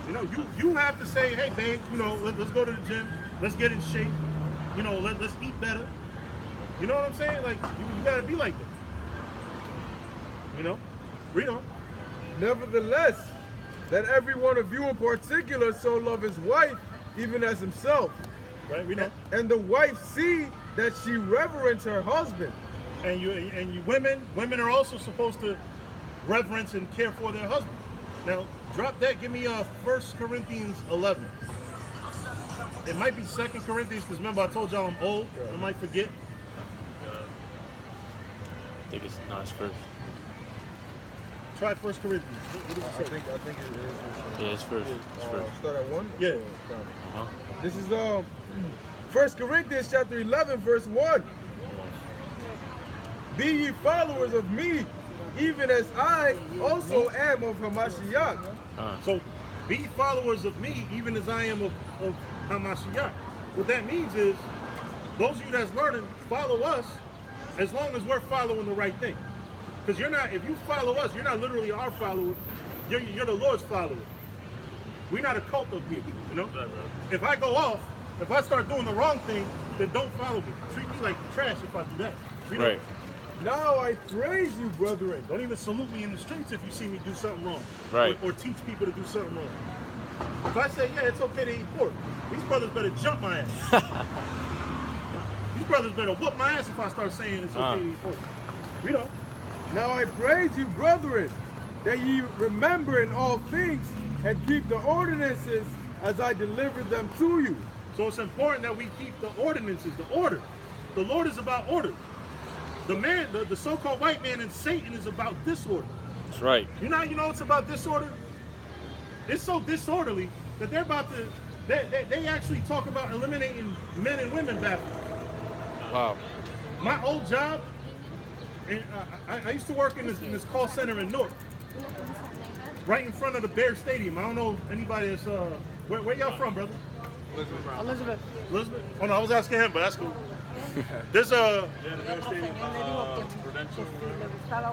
You know, you have to say, hey, babe, let's go to the gym. Let's get in shape. Let's eat better. You know what I'm saying? Like, you gotta be like that. Read on.
Nevertheless, let every one of you in particular so love his wife, even as himself.
Right, we know.
And the wife see that she reverence her husband.
And you women are also supposed to reverence and care for their husband. Now, drop that. Give me 1 Corinthians 11. It might be 2 Corinthians, because remember I told y'all I'm old. I might forget.
I think it's first.
Try 1 Corinthians. What does it say?
I think it is.
Yeah, it's first. It's first.
Start at 1?
Yeah.
Uh-huh.
This is 1 Corinthians chapter 11, verse 1. Be ye followers of me, even as I also am of Hamashiach.
So, be followers of me, even as I am of Hamashiach. What that means is, those of you that's learning, follow us as long as we're following the right thing. Because if you follow us, you're not literally our follower, you're the Lord's follower. We're not a cult of people, If I go off, if I start doing the wrong thing, then don't follow me. Treat me like trash if I do that.
Right.
Now I praise you, brethren.
Don't even salute me in the streets if you see me do something wrong.
Right.
Or teach people to do something wrong. If I say, yeah, it's okay to eat pork, these brothers better jump my ass. These brothers better whoop my ass if I start saying it's okay to eat pork.
Now I praise you, brethren, that ye remember in all things and keep the ordinances as I delivered them to you.
So it's important that we keep the ordinances, the order. The Lord is about order. The so-called white man and Satan is about disorder.
That's right.
It's about disorder? It's so disorderly that they're about to, they actually talk about eliminating men and women battles.
Wow.
My old job, and I used to work in this call center in Newark, right in front of the Bear Stadium. I don't know if anybody is, where y'all from, brother?
Elizabeth.
Elizabeth? Oh no, I was asking him, but that's cool. There's a,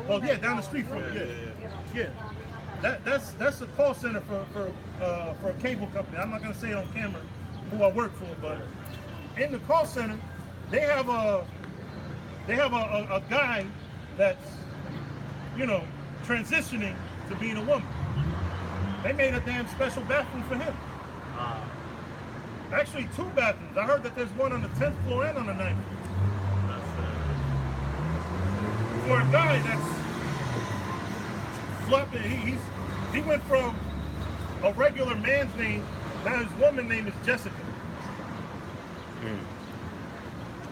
oh yeah, down the street from it, yeah. That's a call center for a cable company. I'm not gonna say it on camera who I work for, but in the call center, they have a guy that's, transitioning to being a woman. They made a damn special bathroom for him. Actually, 2 bathrooms. I heard that there's one on the 10th floor and on the 9th. For a guy that's flopping, he went from a regular man's name, now his woman name is Jessica.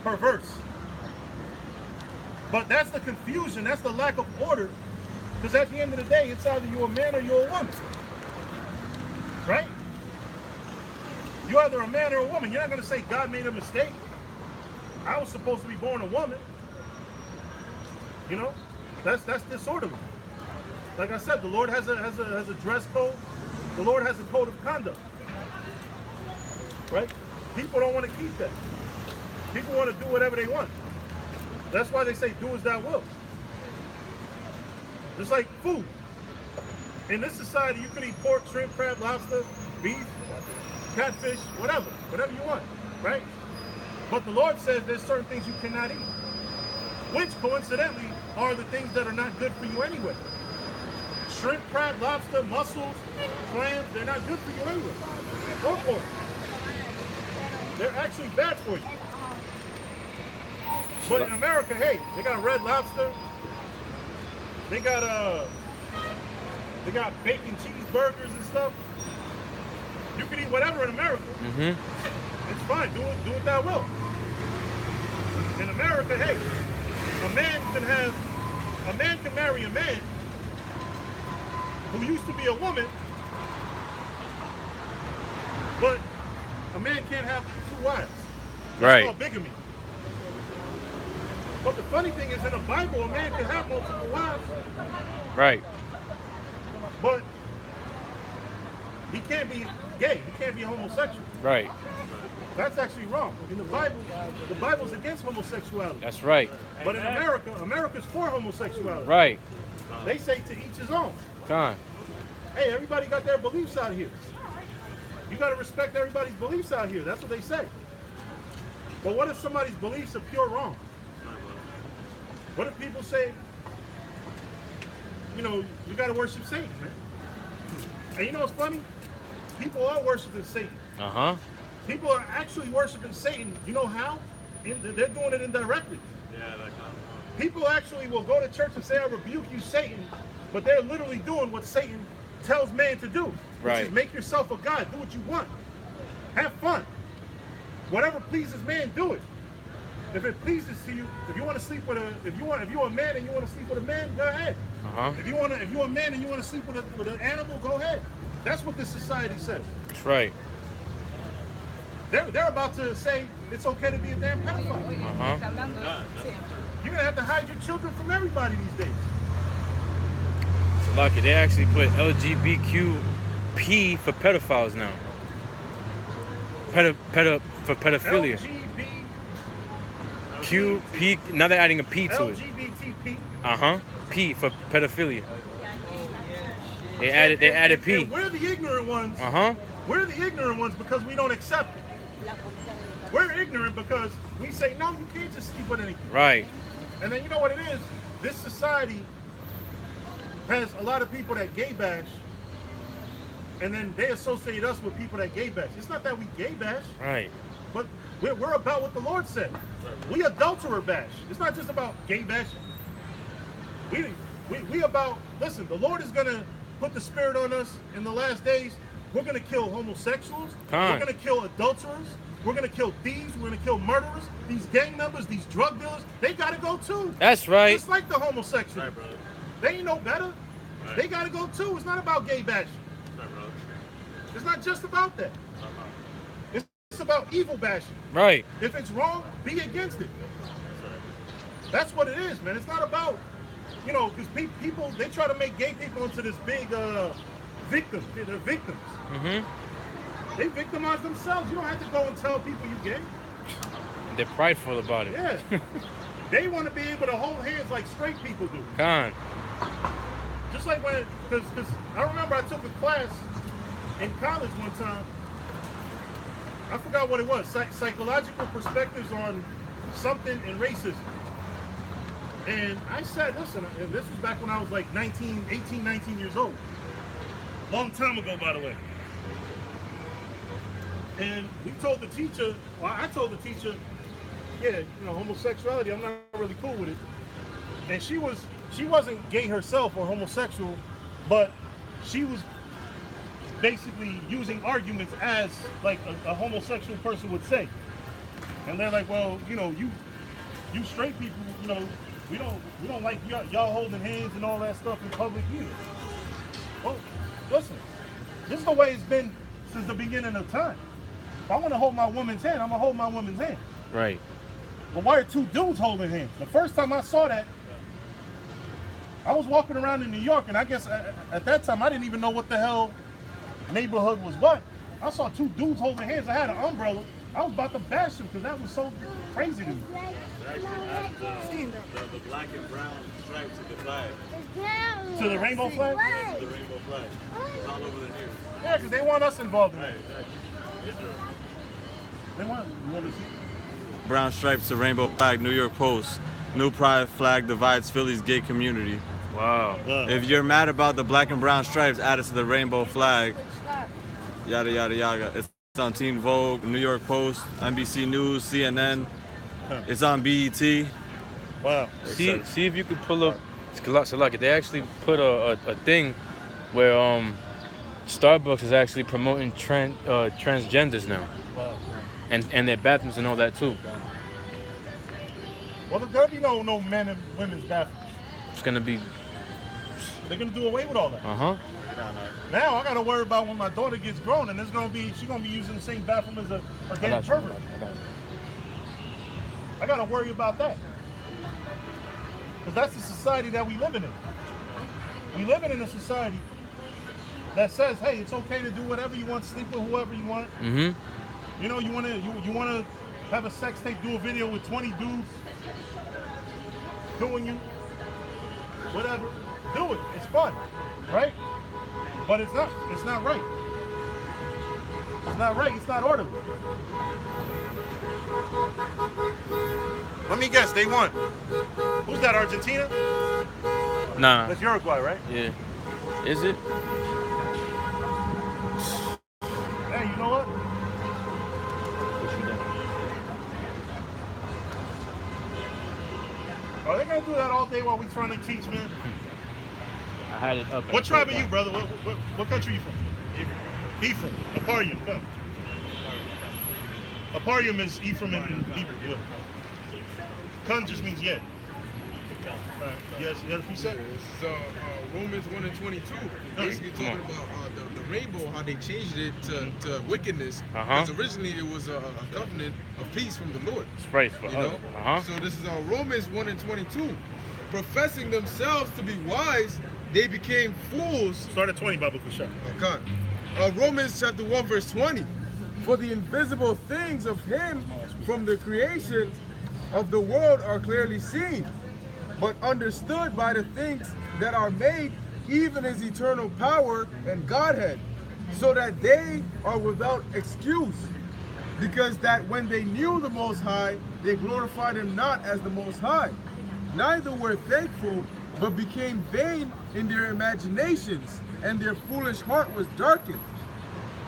Perverse. But that's the confusion, that's the lack of order. Because at the end of the day, it's either you're a man or you're a woman. Right? You're either a man or a woman. You're not going to say God made a mistake. I was supposed to be born a woman. That's disorderly. Like I said, the Lord has a dress code. The Lord has a code of conduct. Right? People don't want to keep that. People want to do whatever they want. That's why they say, do as thou wilt. It's like food. In this society, you can eat pork, shrimp, crab, lobster, beef, catfish, whatever you want, right? But the Lord says there's certain things you cannot eat, which coincidentally are the things that are not good for you anyway. Shrimp, crab, lobster, mussels, clams, they're not good for you anyway. Or pork. They're actually bad for you. But in America, hey, they got red lobster. They got bacon cheeseburgers and stuff. You can eat whatever in America. It's fine. Do it that will. In America, hey, a man can have a man can marry a man who used to be a woman, but a man can't have 2 wives. That's
Right.
called bigamy. But the funny thing is, in the Bible, a man can have multiple wives,
Right.
but he can't be gay. He can't be homosexual.
Right.
That's actually wrong. In the Bible's against homosexuality.
That's right.
But in America, America's for homosexuality.
Right.
They say to each his own.
Con.
Hey, everybody got their beliefs out here. You got to respect everybody's beliefs out here. That's what they say. But what if somebody's beliefs are pure wrong? What if people say, you know, you got to worship Satan, man? And you know what's funny? People are worshiping Satan.
Uh-huh.
People are actually worshiping Satan. You know how? They're doing it indirectly.
Yeah, that kind of.
People actually will go to church and say, I rebuke you, Satan, but they're literally doing what Satan tells man to do. Which
Right.
is make yourself a god. Do what you want. Have fun. Whatever pleases man, do it. If it pleases to you, if you want to sleep with if you're a man and you want to sleep with a man, go ahead.
Uh-huh.
If you're a man and you want to sleep with an animal, go ahead. That's what this society says.
That's right.
They're about to say it's okay to be a damn pedophile.
Uh-huh.
You're gonna have to hide your children from everybody these days.
So lucky they actually put LGBTQ for pedophiles now. For pedophilia. P. Now they're adding a P to it.
LGBTP.
Uh-huh. P for pedophilia. They added P.
And we're the ignorant ones.
Uh-huh.
We're the ignorant ones because we don't accept it. We're ignorant because we say, no, you can't just sleep with anything.
Right.
And then you know what it is? This society has a lot of people that gay bash, and then they associate us with people that gay bash. It's not that we gay bash,
Right.
but we're about what the Lord said. We adulterer bash. It's not just about gay bashing. We about, listen, the Lord is going to put the spirit on us in the last days. We're going to kill homosexuals.
Huh.
We're going to kill adulterers. We're going to kill thieves. We're going to kill murderers. These gang members, these drug dealers, they got to go too.
That's right.
Just like the homosexuals.
Right, brother.
They ain't no better.
Right.
They got to go too. It's not about gay bashing.
Right, brother.
It's not just about that. It's about evil bashing.
Right.
If it's wrong, be against it. That's what it is, man. It's not about, you know, because people, they try to make gay people into this big victim. They're victims.
Mm-hmm.
They victimize themselves. You don't have to go and tell people you gay.
They're prideful about it.
Yeah. They want to be able to hold hands like straight people do.
Con.
Just like when, because I remember I took a class in college one time. I forgot what it was. Psychological perspectives on something in racism. And I said, listen, and this was back when I was like 18, 19 years old. Long time ago, by the way. And we told the teacher, well, I told the teacher, yeah, you know, homosexuality, I'm not really cool with it. And she wasn't gay herself or homosexual, but she was basically using arguments as like a homosexual person would say. And they're like, well, you know, you straight people, you know, we don't like y'all holding hands and all that stuff in public either. Well, listen, this is the way it's been since the beginning of time. If I want to hold my woman's hand, I'm gonna hold my woman's hand.
Right.
But why are two dudes holding hands? The first time I saw that, I was walking around in New York, and I guess at that time I didn't even know what the hell neighborhood was what. I saw two dudes holding hands. I had an umbrella. I was about to bash them because that was so crazy to me.
The black and brown stripes of the flag.
To the rainbow flag?
The rainbow flag. It's all over the news.
Yeah, because they want us involved in
Right,
it.
exactly.
They want to see.
Brown stripes, the rainbow flag, New York Post. New pride flag divides Philly's gay community.
Wow.
If you're mad about the black and brown stripes added to the rainbow flag, yada, yada, yada. It's on Teen Vogue, New York Post, NBC News, CNN. It's on BET.
Wow.
See if you could pull up. So like they actually put a thing where Starbucks is actually promoting transgenders now.
Wow.
And their bathrooms and all that too.
Well, there'll be no men and women's bathrooms.
It's gonna be.
They're gonna do away with all that. Now I gotta worry about when my daughter gets grown, and she's gonna be using the same bathroom as her dad's pervert. I gotta worry about that. Because that's the society that we living in. We living in a society that says, hey, it's okay to do whatever you want, sleep with whoever you want.
Mm-hmm.
You know, you wanna have a sex tape, do a video with 20 dudes doing you, whatever. Do it. It's fun, right? But it's not right. It's not right. It's not orderly. Let me guess, they won. Who's that, Argentina?
Nah.
That's Uruguay, right?
Yeah. Is it?
Hey, you know what? Are they gonna do that all day while we trying to teach, man?
I had it up.
What tribe are you, brother? What country are you from? Ephraim. Aparyum. Come. Aparyum is Ephraim in Hebrew. Yeah. Kun just means yeah. Yes, he said.
So Romans 1 and 22, basically talking about the rainbow, how they changed it to wickedness. Because originally it was a covenant of peace from the Lord.
Praise for
So this is Romans 1 and 22. Professing themselves to be wise, they became fools.
Start at 20, Bible for sure.
Okay. Romans chapter 1 verse 20. For the invisible things of him from the creation of the world are clearly seen, but understood by the things that are made, even his eternal power and Godhead, so that they are without excuse. Because that when they knew the Most High, they glorified him not as the Most High, neither were thankful, but became vain in their imaginations, and their foolish heart was darkened.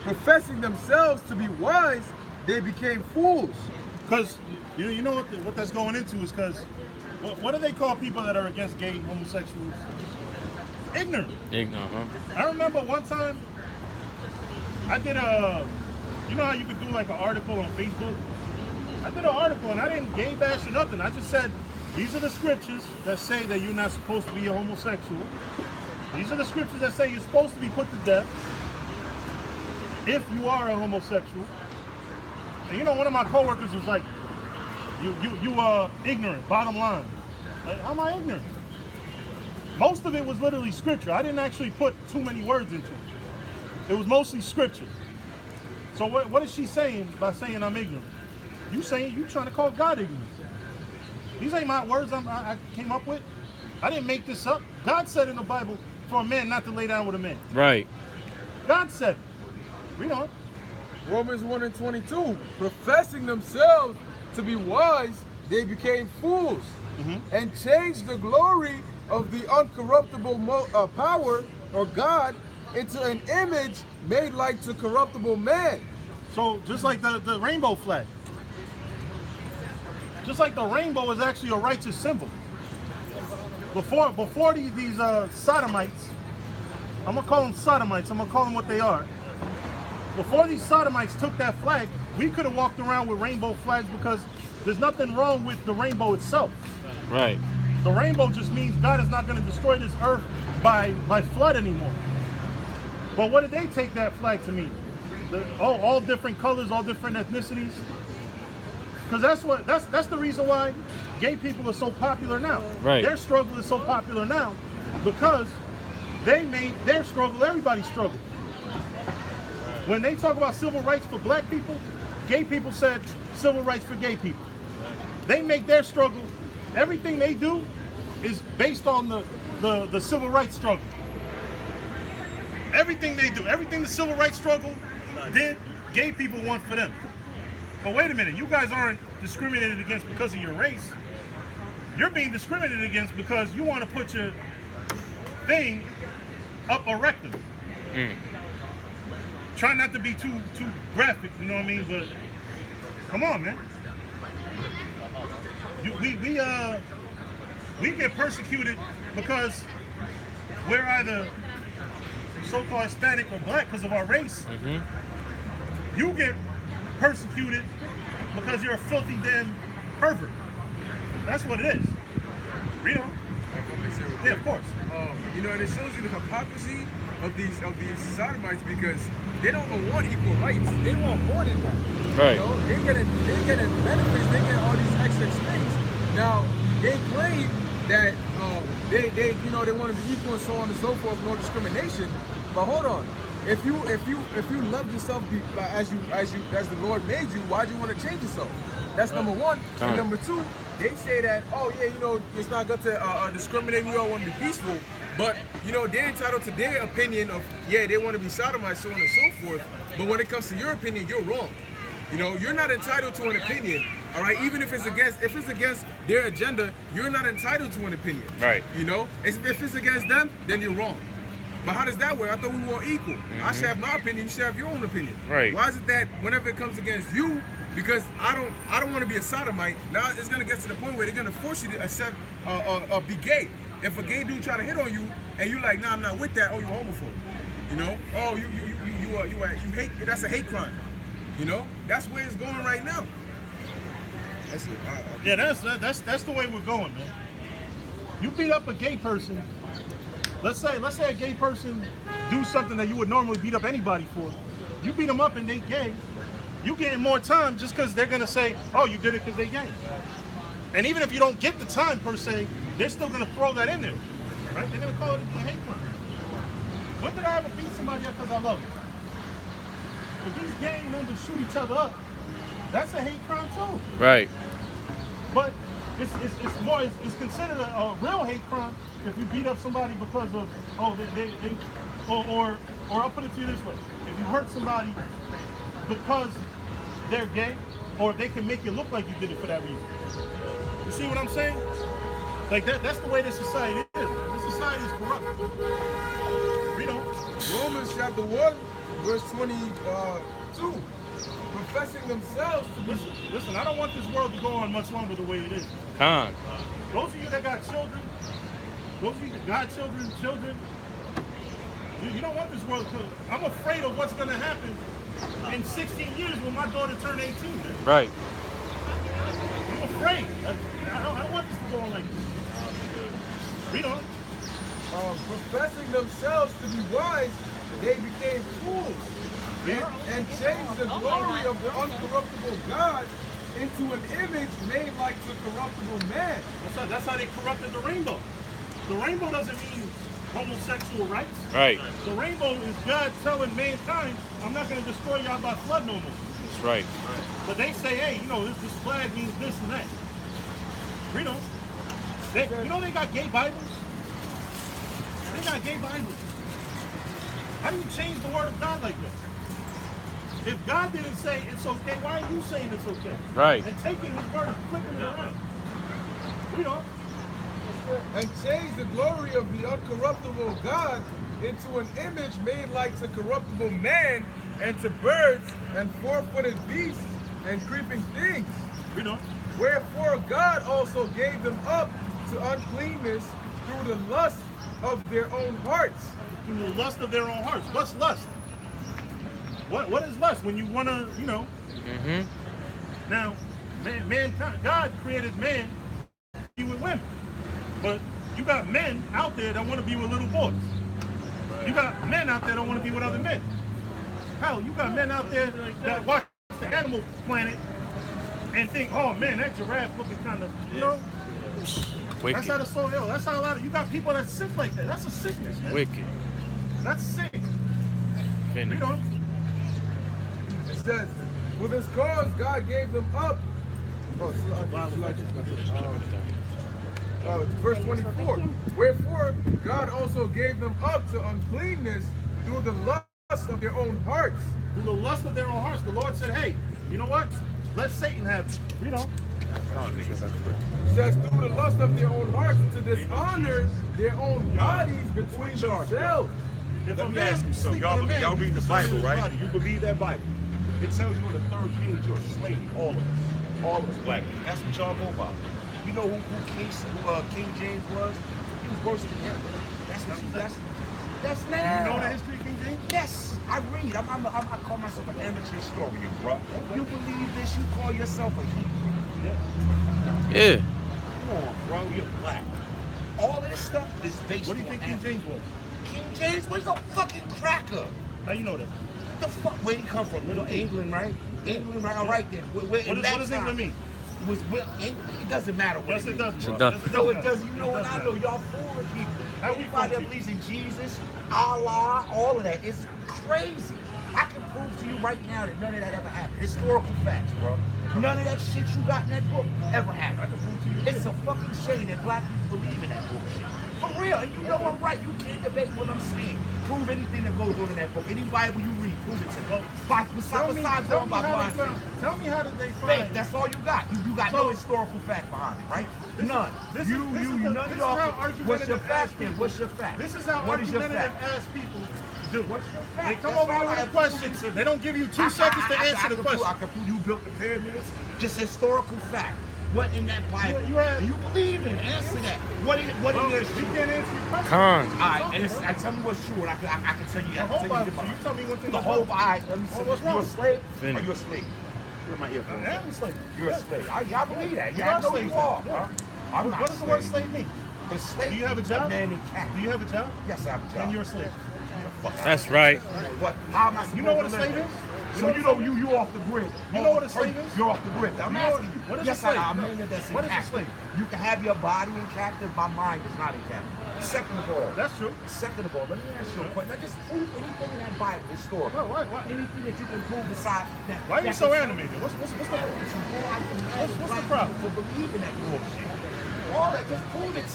Professing themselves to be wise, they became fools.
Because you know what that's going into is because what do they call people that are against gay homosexuals? Ignorant. I remember one time I did you know how you could do like an article on Facebook? I did an article and I didn't gay bash or nothing. I just said, these are the scriptures that say that you're not supposed to be a homosexual. These are the scriptures that say you're supposed to be put to death if you are a homosexual. And you know, one of my coworkers was like, you are ignorant, bottom line. Like, how am I ignorant? Most of it was literally scripture. I didn't actually put too many words into it. It was mostly scripture. So what is she saying by saying I'm ignorant? You trying to call God ignorant. These ain't my words I came up with. I didn't make this up. God said in the Bible for a man not to lay down with a man.
Right.
God said it. Read on.
Romans 1 and 22, professing themselves to be wise, they became fools, and changed the glory of the uncorruptible power, or God, into an image made like to corruptible man.
So just like the rainbow flag. Just like the rainbow is actually a righteous symbol. Before these sodomites, I'm going to call them sodomites, I'm going to call them what they are. Before these sodomites took that flag, we could have walked around with rainbow flags because there's nothing wrong with the rainbow itself.
Right.
The rainbow just means God is not going to destroy this earth by flood anymore. But what did they take that flag to mean? All different colors, all different ethnicities. Because that's the reason why gay people are so popular now.
Right.
Their struggle is so popular now because they made their struggle everybody's struggle. When they talk about civil rights for black people, gay people said civil rights for gay people. They make their struggle, everything they do is based on the civil rights struggle. Everything they do, everything the civil rights struggle did, gay people want for them. But wait a minute, you guys aren't discriminated against because of your race. You're being discriminated against because you want to put your thing up a rectum. Try not to be too graphic, you know what I mean? But come on, man. We get persecuted because we're either so-called Hispanic or black because of our race. You get persecuted because you're a filthy damn pervert. That's what it is. Read on.
if I may say real
Yeah,
quick.
of course.
You know, and it shows you the hypocrisy of these sodomites because they don't want equal rights. They want more than that.
Right.
You know, they're getting benefits. They get all these extra things. Now they claim that they you know they want to be equal and so on and so forth, no discrimination. But hold on, if you love yourself as the Lord made you, why do you want to change yourself? That's number one. And number two, they say that, oh yeah, you know, it's not good to discriminate. We all want to be peaceful, but you know they're entitled to their opinion of yeah they want to be sodomized, so on and so forth. But when it comes to your opinion, you're wrong. You know, you're not entitled to an opinion. All right, even if it's against their agenda, you're not entitled to an opinion.
Right.
You know, if it's against them, then you're wrong. But how does that work? I thought we were all equal. I should have my opinion. You should have your own opinion.
Right.
Why is it that whenever it comes against you, because I don't want to be a sodomite. Now it's gonna get to the point where they're gonna force you to accept be gay. If a gay dude try to hit on you and you like, nah, I'm not with that. Oh, you're homophobe. You know? Oh, you hate. That's a hate crime. You know? That's where it's going right now. That's it.
Yeah, that's the way we're going, man. You beat up a gay person. Let's say a gay person do something that you would normally beat up anybody for. You beat them up and they gay. You getting more time just because they're gonna say, oh, you did it because they gay. And even if you don't get the time per se, they're still gonna throw that in there, right? They're gonna call it a hate crime. When did I ever beat somebody up because I love them? If these gang members shoot each other up, that's a hate crime too.
Right.
But it's considered a real hate crime if you beat up somebody because of or I'll put it to you this way: if you hurt somebody because they're gay, or they can make it look like you did it for that reason. You see what I'm saying? Like that's the way this society is. This society is corrupt. You know,
Romans chapter 1, verse 22. Professing themselves to be.
Listen, I don't want this world to go on much longer the way it is. Those of you that got children, those of you that got children, you don't want this world to. I'm afraid of what's going to happen in 16 years when my daughter turned 18. Man.
Right.
I'm afraid. I don't want this to go on like this. You know.
Professing themselves to be wise, they became fools. And changed the glory of the uncorruptible God into an image made like the corruptible man.
That's how they corrupted the rainbow. The rainbow doesn't mean homosexual rights.
Right.
The rainbow is God telling mankind, I'm not going to destroy y'all by flood no more.
That's right.
But they say, hey, you know, this flag means this and that. You know, they got gay Bibles. They got gay Bibles. How do you change the word of God like that? If God didn't say it's okay, why are you saying it's okay?
Right.
And taking his word and flipping it around. You know.
And change the glory of the uncorruptible God into an image made like the corruptible man, and to birds and four-footed beasts and creeping things.
You know.
Wherefore God also gave them up to uncleanness through the lust of their own hearts.
Through the lust of their own hearts. What's lust? What is lust? When you want to, you know.
Mm-hmm.
Now, mankind, God created man to be with women. But you got men out there that want to be with little boys. You got men out there that want to be with other men. Hell, you got men out there that watch the Animal Planet and think, oh man, that giraffe looking kind of, you know.
Wicked.
That's how the soul is. That's how a lot of, you got people that sick like that. That's a sickness, man.
Wicked.
That's sick.
Finish.
You know.
It says, for this cause God gave them up. Verse 24. Wherefore God also gave them up to uncleanness through the lust of their own hearts.
Through the lust of their own hearts. The Lord said, hey, you know what? Let Satan have it. You know.
It says through the lust of their own hearts to dishonor their own bodies between themselves.
Let me ask you something. Y'all read the Bible, right? You believe that Bible? It tells you on the 3rd page you're a slave, all of us. All of us black people. That's what y'all go about. You know who King James was? He was worse than him. That's now.
You know the history of King James?
Yes, I read. I call myself an amateur historian, bro. You believe this? You call yourself a Hebrew?
Yeah.
Come on, bro. You're black. all of this stuff is based
What do you think King James was?
King James was a fucking cracker.
How you know that?
The fuck? Where he come from? Little England, right? England, right? All right then.
What does England mean?
It doesn't matter what
Yes, it does.
It
bro.
does.
No, it does. You know what I know? Y'all fooling people. Everybody that believes in Jesus, Allah, all of that is crazy. I can prove to you right now that none of that ever happened. Historical facts, bro. None of that shit you got in that book ever happened. I can prove to you. It's a fucking shame that black people believe in that bullshit. For real. And you know I'm right. You can't debate what I'm saying. Prove anything that goes on in that book. Any Bible you read, prove it to me. Besides all my blind faith.
Tell me how did they
Faith,
find?
that's all you got. You got no historical fact behind it, right? None. None of y'all. What's your fact then? What's your fact?
This is how
What is your
argumentative
fact?
ass people do.
What's your fact?
They come
That's
over
all
here with
I
a
have
question.
to do.
They don't give you 2 seconds to answer the question.
I can prove you built the pyramids. Just historical fact. What in that Bible?
You
believe in? Answer that. What in there?
You can't answer your question.
Con.
All right, and I tell me what's true, and I can tell you.
The whole Bible. You tell me one thing.
The whole Bible. Let me see.
What's
You a
wrong?
slave?
Finish.
Are you a slave? You're my earphone.
I am a slave.
You're a slave. I believe that.
You
I
are
know
slave.
you are.
Yeah.
I'm not
What does the word
slave.
slave mean?
A slave.
Do you have a
is
job?
man and cat.
Do you have a job?
Yes, I have a job.
Then you're a slave.
That's right.
What? How am I
You know what a
supposed to
slave
live?
is?
So you off the grid.
You know what a slave is?
You're off the grid. I'm
You know
asking you.
what is a
Yes,
slave?
I'm in that's
What is a
captive.
slave?
You can have your body in captive. My mind is not in captive. Second of all,
That's true.
Second of all, let me ask you a question. Now just prove anything in that Bible historical.
Why?
Anything that you can prove besides that.
Why are you so animated? What's the problem?
What's
the problem?
To believe in that bullshit. All that, just prove it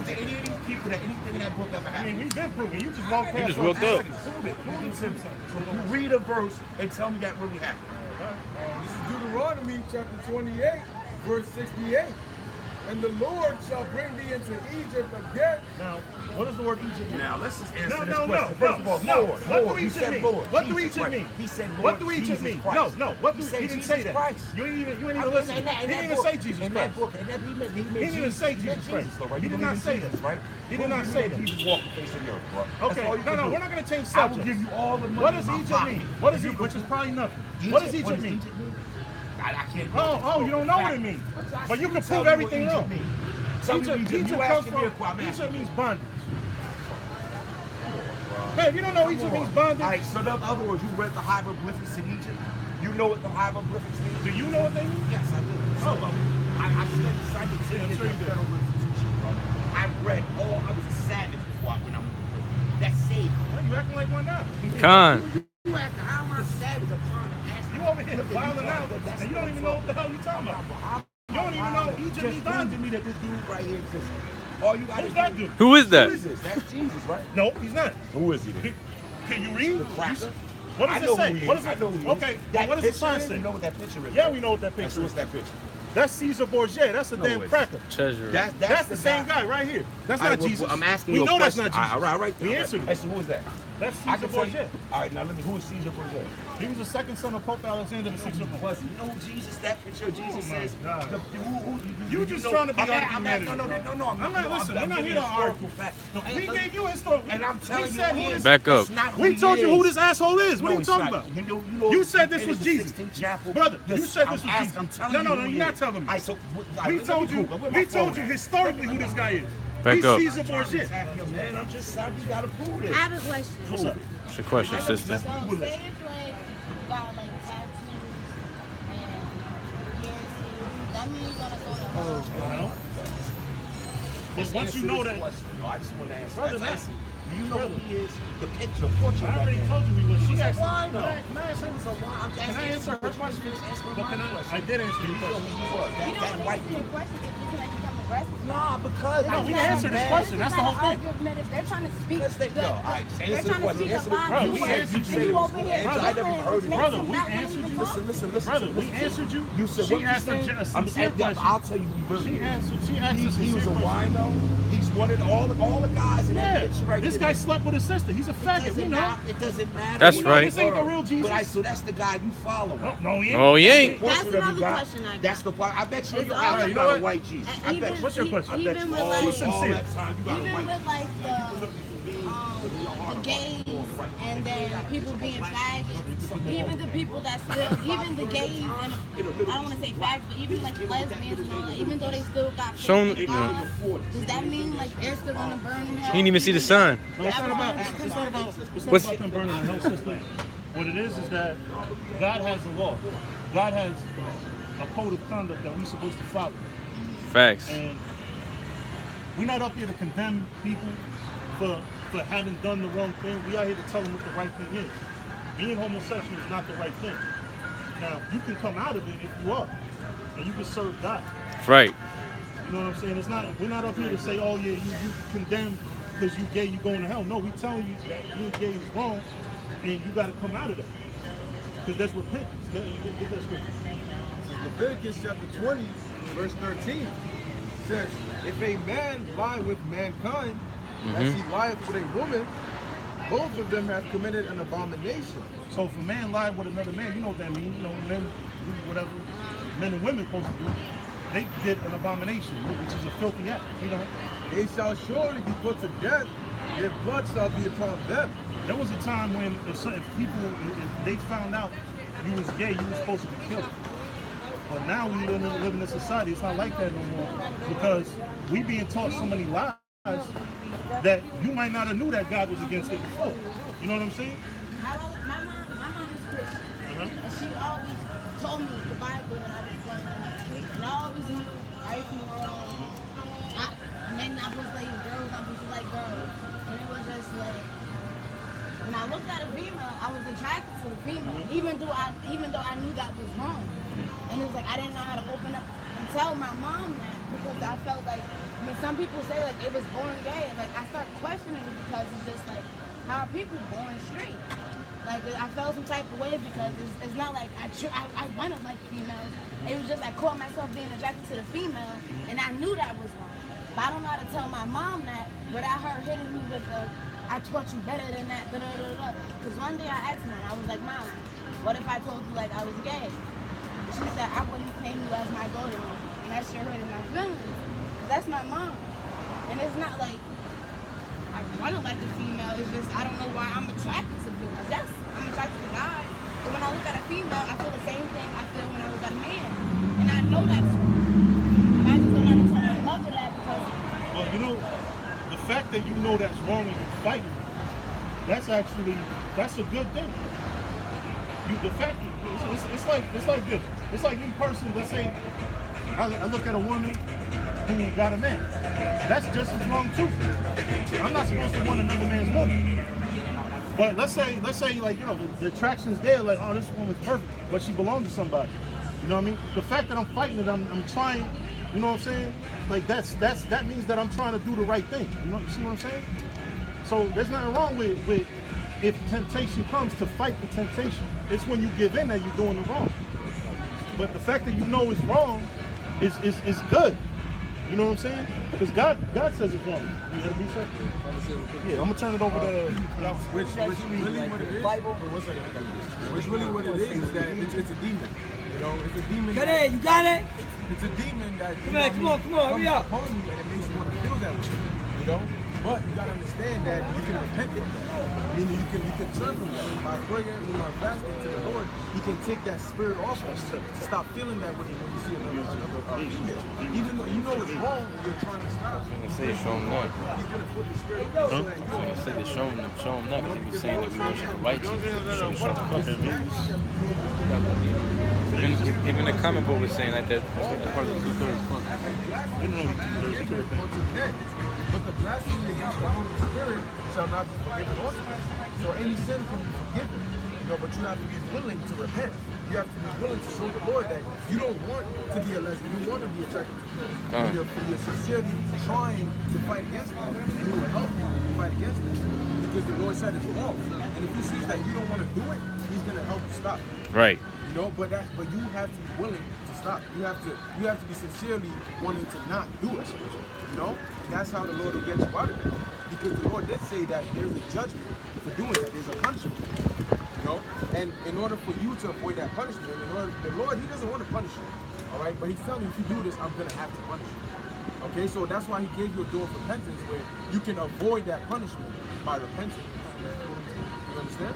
to any of these people that anything in that book ever
I
happened.
mean, we've been proving. You just walked past.
just walked up.
Prove it to me. So you read a verse and tell me that really happened.
This is Deuteronomy chapter 28, verse 68. And the Lord shall bring thee into Egypt again.
Now, what does the word Egypt mean?
Now let's just answer
No,
this
no,
question.
no,
First of all,
no.
Lord,
What
Lord.
do
He
Egypt
said
mean?
Lord.
What do
Jesus
Egypt
Christ.
mean?
He said Lord.
What do Egypt
Jesus
mean?
Christ.
No. What do
He said
he didn't
Jesus
say that?
Christ.
You ain't even
I
listen.
mean,
He didn't even say Jesus
in
Christ.
that book, and that he meant
He didn't even say Jesus Christ.
Right?
He
You
did not
believe in
say
Jesus,
that.
right?
He did not say that.
Jesus walked the face of the earth, bro. That's
Okay,
all you can
no,
do.
we're not going to change
I will
subjects.
give you all the money.
What does
in my
Egypt
pocket.
mean? What is Egypt? Which is probably nothing. What does Egypt mean?
I can't.
Oh, you don't know what it means. But you can prove everything wrong. Egypt comes from, Egypt means bondage. Hey, if you don't know Egypt means bondage.
All right, so in other words, you read the hieroglyphics in Egypt? You know what the hieroglyphics mean?
Do you know what they mean?
Yes, I do. So, I studied scientific federal institution, bro. I read all, I was a savage before when I went to prison. That's safe.
Well, you acting like one now.
Con.
You acting, how am I a savage? I'm trying to ask
You over here violent out, and you don't even know what the hell you're talking about. You don't even know Egypt means
Just prove to
bondage.
me that this dude right here exists. All you got
Who's
is
that dude?
Who is that?
Who is this? That's Jesus, right?
No, he's not.
Who is he then?
Can you read?
The cracker?
What
I
does
know
it say?
who he
What
is.
does
I
it?
know who he is.
Okay,
That
what does the
picture
sign
is,
say?
you know what that picture is?
Yeah,
right?
we know what that
That's
picture
what's
is.
that picture.
That's Caesar Borgia. That's a damn
way.
cracker.
Treasure.
That's the same guy right here. That's not Jesus.
I'm asking
we
you a
know that's
question.
not Jesus.
All right.
We answered
Hey,
it.
so who is that?
That's
I
Caesar
can tell you.
Borgia.
All right, now let me. Who is Caesar Borgia?
He was the second son of Pope Alexander VI.
You know who Jesus? That picture. Jesus says.
God.
You
just trying to be argumentative.
No.
I'm not listening. We're not here to argue. We gave you a story.
And I'm telling you,
said
he
who
is.
this.
Back up.
That's not who
We
he
told you who
is.
this asshole is. What are you
No,
talking
it's
about?
not.
You said this
in
was
the
Jesus.
16th chapel.
Brother, you said
I'm
this was
asking-
Jesus.
I'm telling
No,
you
no,
who he
you're not
is.
telling me.
All right, so,
We told you historically who this guy is.
Back
He's
up.
Caesar Borgia.
Man, I'm just saying you gotta prove this.
I have a question.
What's up?
What's your question, sister?
So say if like you got like tattoos and piercings, that means you're gonna go to
Well, but once you know that,
I just want to answer.
Brother,
That's
man.
Do you know who he is? The picture, the portrait.
I already told you we was. She asked
Why
me.
not?
No. Can I answer her question? But can I did answer your question.
You don't
That white
answer your
dude.
questions if you can become aggressive.
Nah, because
No, we answered this question. That's the whole thing.
They're trying to speak.
Let's think, no, all right,
They're
answer the
trying to
question.
speak
Answer the
about
Bro,
you.
we answered
And
you.
you over here.
Brother, I never heard it.
Brother, we answered you.
Listen.
Brother, we answered you.
You said
She
what you
asked
said?
a sincere question.
I'll tell you who he
She
really is.
asked a
He was
sincere
a
question.
wino. He's one of all the guys in that
Yeah,
picture right
this
there.
guy slept with his sister. He's a faggot. We know.
It doesn't matter.
That's
You know,
right.
This ain't the real Jesus.
But so that's the guy you follow.
No, he ain't.
Oh, he ain't.
That's
Portrait of
another
you got.
question I got.
That's the part. I bet you
It's
you're
all
out.
right,
You
you know
got a
what?
white Jesus. I bet you.
What's your question?
I bet
Even
you
with
all
like,
that
sincere.
time you got a white
even with like the the gays and then people being faggots, even the people that still, even the gays and I don't want to say faggots, but even like lesbians and all that, even though they still got faith in God, does that mean like they're still gonna burn in hell?
He didn't even see the sun.
No, it's not about them burning the hell system. What it is that God has a law. God has a code of conduct that we're supposed to follow.
Facts.
And we're not up here to condemn people for having done the wrong thing. We are here to tell them what the right thing is. Being homosexual is not the right thing. Now, you can come out of it if you are, and you can serve God.
Right.
You know what I'm saying? It's not. We're not up here to say, oh yeah, you condemn because you gay, you going to hell. No, we telling you that being gay is wrong, and you got to come out of that. Because that's repentance. That's
Leviticus chapter 20, verse 13 says, if a man lie with mankind, as he lieth with a woman, both of them have committed an abomination.
So if a man lied with another man, you know what that means. You know, men, whatever men and women supposed to do, they did an abomination, which is a filthy act. You know,
they shall surely be put to death. Their blood shall be upon them.
There was a time when if people, if they found out you was gay, you was supposed to be killed. But now we live in a society, it's not like that no more. Because we being taught so many lies that you might not have knew that God was against it before. You know what I'm saying?
My mom is Christian, and she always told me the Bible when I was growing up. And I always knew everything wrong. Men not supposed to like girls, not supposed to like girls. And it was just like, when I looked at a female, I was attracted to the female, even though I knew that was wrong. And it was like I didn't know how to open up and tell my mom that, because I felt like, I mean, some people say like it was born gay, and like I started questioning it because it's just like, how are people born straight? Like I felt some type of way because it's not like I want to like females. It was just I caught myself being attracted to the female, and I knew that was wrong. But I don't know how to tell my mom that without her hitting me with the, I taught you better than that, Because one day I asked her, I was like, Mom, what if I told you like I was gay? She said, I wouldn't claim you as my golden one. And that sure hurting my feelings. That's my mom. And it's not like I want to like the female. It's just I don't know why I'm attracted to females. Yes, I'm attracted to guys. But when I look at a female, I feel the same thing I feel when I look at a man. And I know that's wrong. I just don't understand the love of that because...
Well, you know, the fact that you know that's wrong and you're fighting, that's a good thing. The fact, it's like this. It's like in person, let's say, I look at a woman who got a man. That's just as wrong too. I'm not supposed to want another man's woman. But let's say like, you know, the attraction's there, like, oh, this woman's perfect, but she belongs to somebody. You know what I mean? The fact that I'm fighting it, I'm trying, you know what I'm saying? Like that means that I'm trying to do the right thing. You know, you see what I'm saying? So there's nothing wrong with if temptation comes to fight the temptation. It's when you give in that you're doing it wrong. But the fact that you know it's wrong is good. You know what I'm saying? Because God says it's wrong. You gotta be certain. Yeah, I'm gonna turn it over to
which really what it is. Which really what it is that it's a demon. You know, it's a demon.
Got it, you got it.
It's a demon that
come on, hurry up.
Upon you and it makes you want to feel that way. You know? But you gotta understand that you can repent it. Meaning you can turn from that. By praying and by fasting to the Lord, He can take that spirit off of you to stop feeling that when you see another female. Even though you know it's wrong, you're trying to stop.
I'm gonna say show him that.
He's gonna put the spirit on so that
I'm gonna say show him that because he was saying that we worship the white Jesus. Show even the comment book was saying like that. That's part of the 2/3 book.
But the blasphemy against the Holy Spirit shall not be forgiven also. So any sin can be forgiven. You know, but you have to be willing to repent. You have to be willing to show the Lord that you don't want to be a lesbian. You want to be attracted to men. You're sincerely trying to fight against that. And He will help you fight against it. Because the Lord said it's wrong. And if He sees that you don't want to do it, He's going to help you stop.
Right.
You know, but you have to be willing to stop. You have to be sincerely wanting to not do it. You know? That's how the Lord will get you out of it. Because the Lord did say that there's a judgment for doing that. There's a punishment. You know? And in order for you to avoid that punishment, the Lord, He doesn't want to punish you. All right? But He's telling you, if you do this, I'm going to have to punish you.
Okay, so that's why he gave you a door of repentance where you can avoid that punishment by repenting. You understand?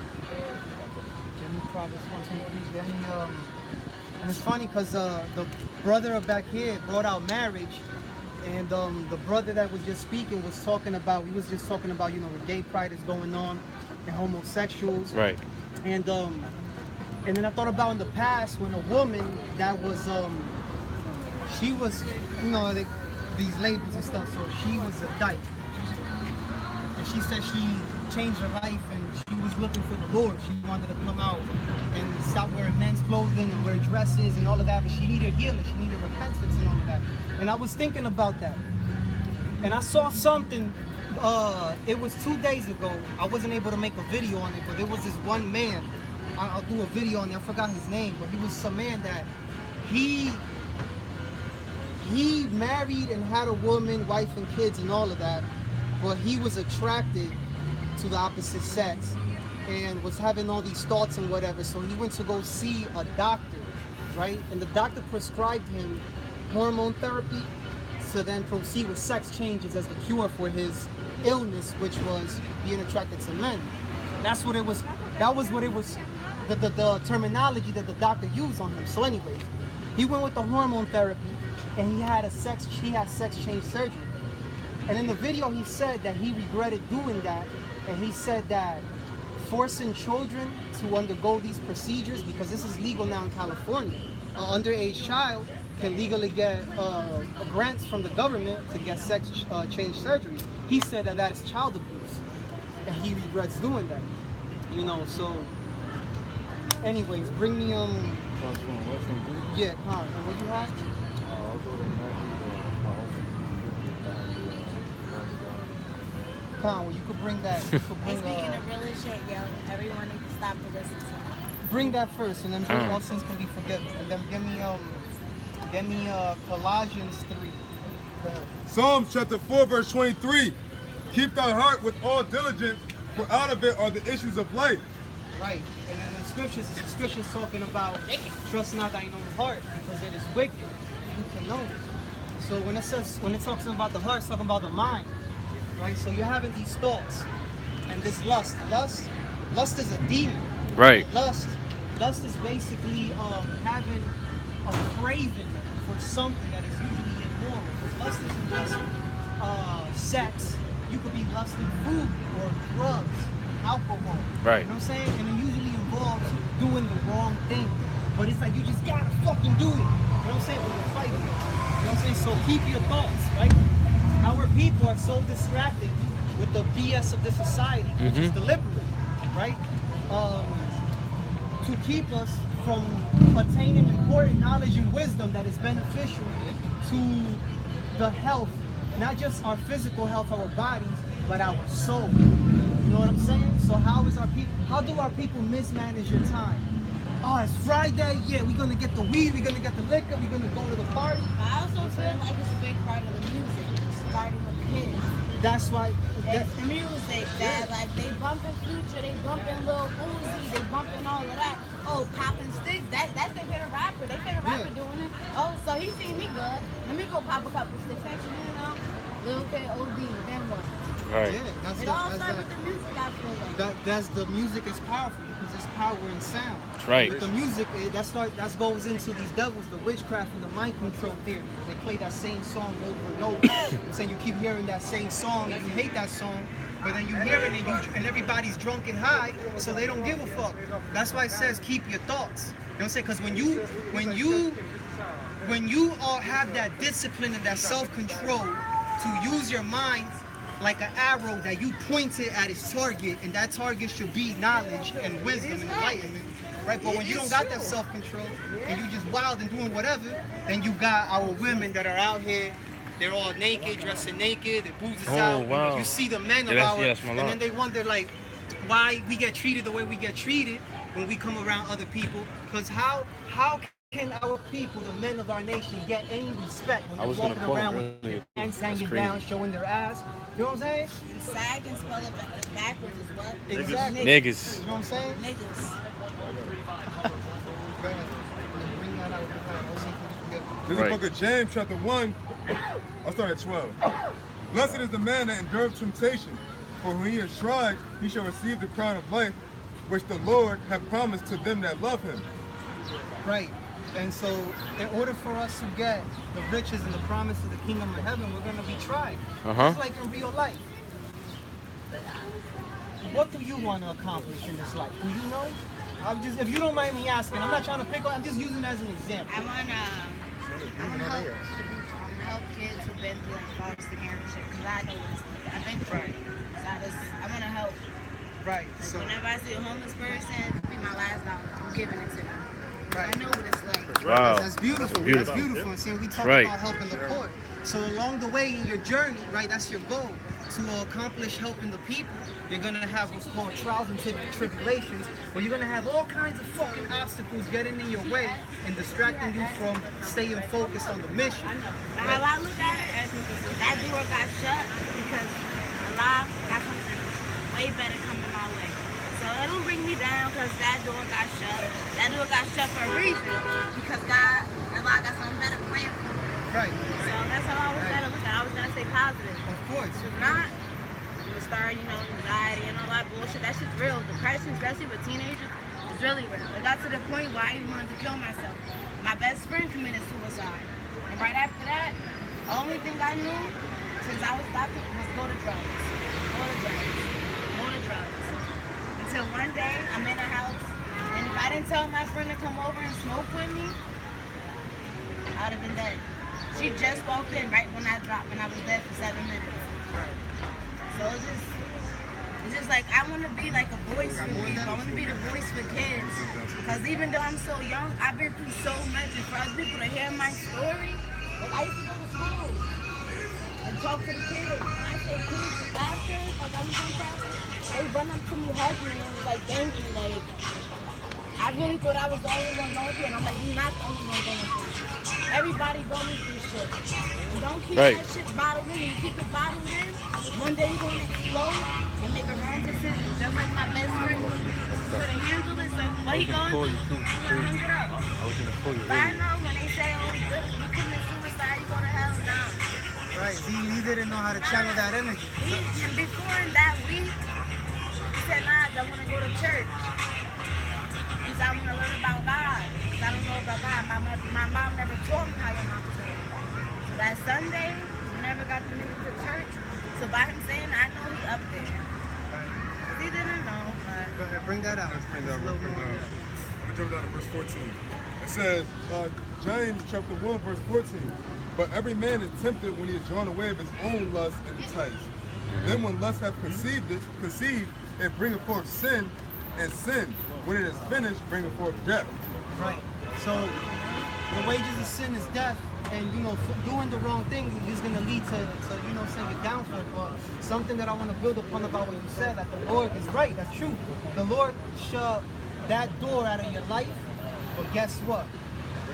Give me Proverbs 1:23. Then and it's funny because the brother back here brought out marriage, and the brother that was just speaking was talking about, you know, the gay pride is going on and homosexuals.
Right.
And then I thought about in the past when a woman that was she was, you know, these labels and stuff, so she was a dyke. And she said she changed her life and she was looking for the Lord. She wanted to come out and stop wearing men's clothing and wear dresses and all of that, but she needed healing, she needed repentance and all of that. And I was thinking about that. And I saw something, it was 2 days ago. I wasn't able to make a video on it, but there was this one man, I'll do a video on it, I forgot his name, but he was some man that he married and had a woman, wife and kids and all of that, but he was attracted to the opposite sex and was having all these thoughts and whatever. So he went to go see a doctor, right? And the doctor prescribed him hormone therapy to then proceed with sex changes as the cure for his illness, which was being attracted to men. That's what it was. That was what it was. The terminology that the doctor used on him. So anyways, he went with the hormone therapy and he had sex change surgery. And in the video he said that he regretted doing that, and he said that forcing children to undergo these procedures, because this is legal now in California, an underage child can legally get grants from the government to get sex change surgery. He said that is child abuse, and he regrets doing that. You know, so anyways, bring me yeah, huh? And what you have? Well, you could bring that. You could bring,
Speaking of real shit, yo, everyone needs to stop to listen to him.
Bring that first, and then bring all sins can be forgiven. And then give me Colossians 3.
Psalms chapter 4, verse 23. Keep thy heart with all diligence, for out of it are the issues of life.
Right. And then the scriptures talking about trust not thine own heart, because it is wicked. Who can know it? So when it talks about the heart, it's talking about the mind. Right? So you're having these thoughts and this lust. Lust is a demon.
Right.
Lust is basically having a craving for something that is usually immoral. Lust isn't just sex. You could be lusting food or drugs, alcohol.
Right.
You know what I'm saying? And it usually involves doing the wrong thing. But it's like you just gotta fucking do it. You know what I'm saying? When you're fighting. You know what I'm saying? So keep your thoughts, right? Our people are so distracted with the BS of this society, which is deliberate, right? To keep us from attaining important knowledge and wisdom that is beneficial to the health, not just our physical health, our bodies, but our soul. You know what I'm saying? So how do our people mismanage your time? Oh, it's Friday, yeah, we're gonna get the weed, we're gonna get the liquor, we're gonna go to the party.
I also feel like it's a big part of the music, starting with kids.
That's why.
It's the music that, like, they bumping Future, they bumping Lil Uzi, they bumping all of that. Oh, popping sticks, that's their favorite rapper. They favorite rapper doing it. Oh, so he seen me good. Let me go pop a couple sticks, actually, you know. Lil K, OD, then what?
Right.
Yeah,
It all starts with the music, I feel like.
That's the music is powerful because it's power in sound.
Right.
With the music, that goes into these devils, the witchcraft and the mind control theory. They play that same song over and over. I'm saying you keep hearing that same song and you hate that song, but then you hear it and everybody's drunk and high, so they don't give a fuck. That's why it says keep your thoughts. You know what I'm saying? Because when you all have that discipline and that self-control to use your mind like an arrow that you point it at its target, and that target should be knowledge and wisdom and enlightenment, right? But when you don't got that self-control and you just wild and doing whatever, then you got our women that are out here, they're all naked, dressing naked, their boobs is out.
Wow.
You see the men of ours, and then they wonder like why we get treated the way we get treated when we come around other people. Because how can our people, the men of our nation, get any respect when they're walking around with their hands hanging down, showing their ass? You know what I'm saying?
Sag and spell it backwards is what?
Exactly.
Niggas.
You know what I'm saying?
Niggas.
Go ahead. Bring that out.
This is the book of James, chapter 1, I'll start at 12. Blessed is the man that endureth temptation, for when he is tried, he shall receive the crown of life, which the Lord hath promised to them that love him.
Right. And so, in order for us to get the riches and the promise of the kingdom of heaven, we're going to be tried. Just like in real life. What do you want to accomplish in this life? Do you know? If you don't mind me asking, I'm not trying to pick on, I'm just using it as an example.
I wanna help kids who've been through like foster care and shit, because I know I've been through it. So I wanna help.
Right.
Like,
So
whenever I see a homeless person, it'll be my last dollar. I'm giving it to them. I know what it's like.
Wow.
That's beautiful.
Beautiful.
That's beautiful. And see, we talk
Right.
about helping the poor. So along the way in your journey, right, that's your goal, to accomplish helping the people. You're going to have what's called trials and tribulations, where you're going to have all kinds of fucking obstacles getting in your way and distracting you from staying focused on the mission.
Now, how I look at it, that door got shut because Allah got something way better coming my way. So it don't bring me down because that door got shut. That door got shut for a reason, because Allah got something better planned for me.
Right.
So that's how I always gotta look at it. I always gotta stay positive.
Of course.
If not, you start, anxiety and all that bullshit. That shit's real. Depression, especially with teenagers, is really real. It got to the point where I even wanted to kill myself. My best friend committed suicide. And right after that, the only thing I knew since I was stopping was go to drugs. Go to drugs. Go to drugs. Until one day, I'm in a house, and if I didn't tell my friend to come over and smoke with me, I'd have been dead. She just walked in right when I dropped, and I was dead for 7 minutes. So it's just like, I want to be like a voice for people. I want to be the voice for kids. Because even though I'm so young, I've been through so much. And for other people to hear my story, like I used to go to school and talk to the kids. When I say kids, after, like I was on campus, they run up to me, hug me, and was like, thank you. Like, I really thought I was the only one going through it. And I'm like, you're not the only one going through it. Everybody going through shit. You don't keep that shit bottled in. You keep it bottled in, one day you're going to explode and make a wrong decision. Just like my best friend. Couldn't handle it, so what he going through? He hung it up. But I know when they say, oh, you commit suicide, you go to hell, no.
Right. He didn't know how to channel that energy.
Before in that week, he said, nah, I want to go to church. He said, I want to learn about God. I don't know about God. My mom never taught me how your mom taught me. So that Sunday, we never got to meet to church. So by him saying, I know he up there. He didn't know, but...
Go ahead, bring that out.
I'm going to jump down to verse 14. It says, James chapter 1, verse 14. But every man is tempted when he is drawn away of his own lust and enticed. Then when lust hath conceived, it bringeth forth sin, and sin, when it is finished, bringeth forth death.
Right. So the wages of sin is death, and doing the wrong thing is going to lead to saying your downfall. But something that I want to build upon about what you said, that the Lord is right. That's true. The Lord shut that door out of your life. But guess what?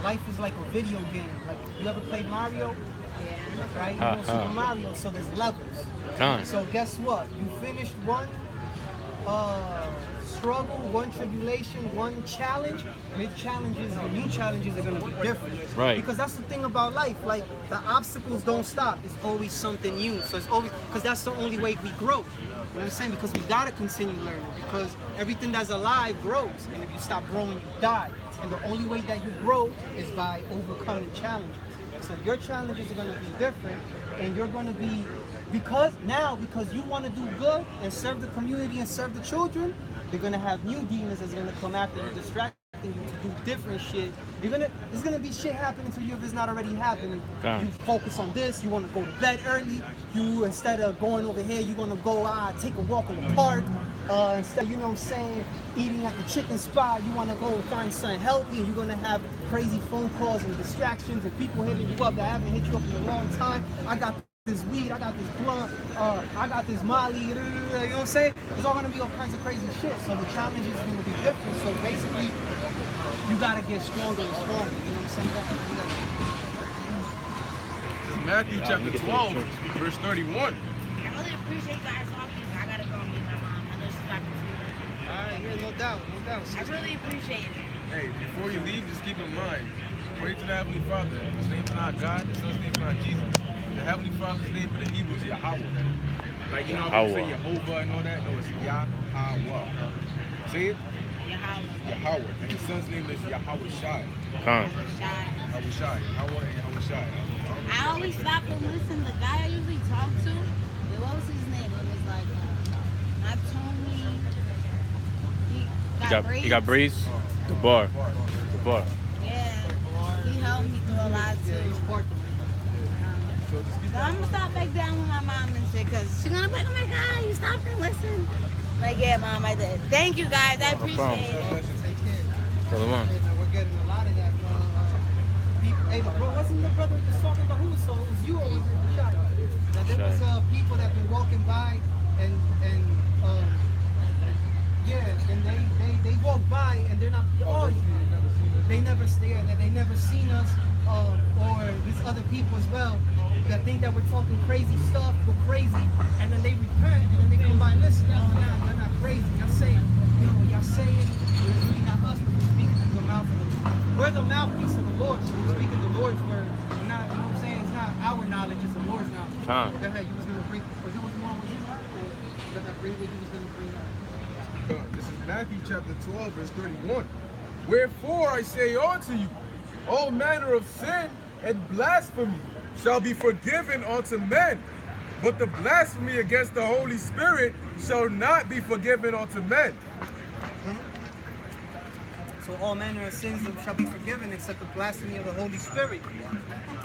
Life is like a video game. Like, you ever played Mario? Yeah. Right? You know Super Mario, so there's levels. So guess what? You finished one struggle, one tribulation, one challenge. Mid challenges and new challenges are going to be different.
Right.
Because that's the thing about life. Like, the obstacles don't stop. It's always something new. So it's always, because that's the only way we grow. You know what I'm saying? Because we got to continue learning. Because everything that's alive grows. And if you stop growing, you die. And the only way that you grow is by overcoming challenges. So your challenges are going to be different. And you're going to be, because you want to do good and serve the community and serve the children, you're gonna have new demons that's gonna come after you, distracting you to do different shit. There's gonna be shit happening to you if it's not already happening. You focus on this, you wanna go to bed early, you instead of going over here, you're gonna go take a walk in the park. Instead, eating at the chicken spot, you wanna go find something healthy, and you're gonna have crazy phone calls and distractions and people hitting you up that haven't hit you up in a long time. I got this weed, I got this blunt, I got this molly, you know what I'm saying? There's all gonna be all kinds of crazy shit. So the challenge is gonna be different. So basically, you gotta get stronger and stronger. You know what I'm saying?
Matthew chapter 12, verse 31.
I really appreciate you guys talking. I gotta go meet my mom. I know she's about to see me.
Alright, yeah, no doubt.
I really appreciate it.
Hey, before you leave, just keep in mind, Pray to the Heavenly Father. His name's not God. His son's name's not Jesus. The Heavenly Father's name for the Hebrew is Yahweh. Like, you know how people say Jehovah and all that? No, it's Yahweh. Say it? Yahweh. And his son's name is Yahweh Shai. Yahweh Shai. Yahweh and Yahweh Shai.
I always stop and listen. The guy I usually talk to, what was his name? It was like, not Tony. He got braids.
The bar.
Yeah. He helped me through a lot too. So I'm gonna stop back down with my mom and shit, cause she's gonna be like, oh my god, you stopped and listen. Like, yeah, mom, I did. Thank you guys, I appreciate it.
Brother Juan.
We're getting a lot of that. Hey, but bro, wasn't the brother just talking about who? So it was you or was it the shot? That there was people that been walking by and they walk by and they're not. Oh, they never stare. That they never seen us or these other people as well. That think that we're talking crazy stuff, we're crazy, and then they repent and then they come by and listen. Oh, nah, you're not crazy. Y'all saying, y'all saying it's really not us, but we're speaking through the mouth of the Lord. We're the mouthpiece of the Lord, so we're speaking the Lord's word. We're not, you know what I'm saying? It's not our knowledge, it's the Lord's knowledge. Go ahead, you was gonna bring, was it what's wrong with you, Mark? Or was that bring what you was gonna bring up?
This is Matthew chapter 12, verse 31. Wherefore I say unto you, all manner of sin and blasphemy shall be forgiven unto men, but the blasphemy against the Holy Spirit shall not be forgiven unto men.
So all manner of sins shall be forgiven except the blasphemy of the Holy Spirit.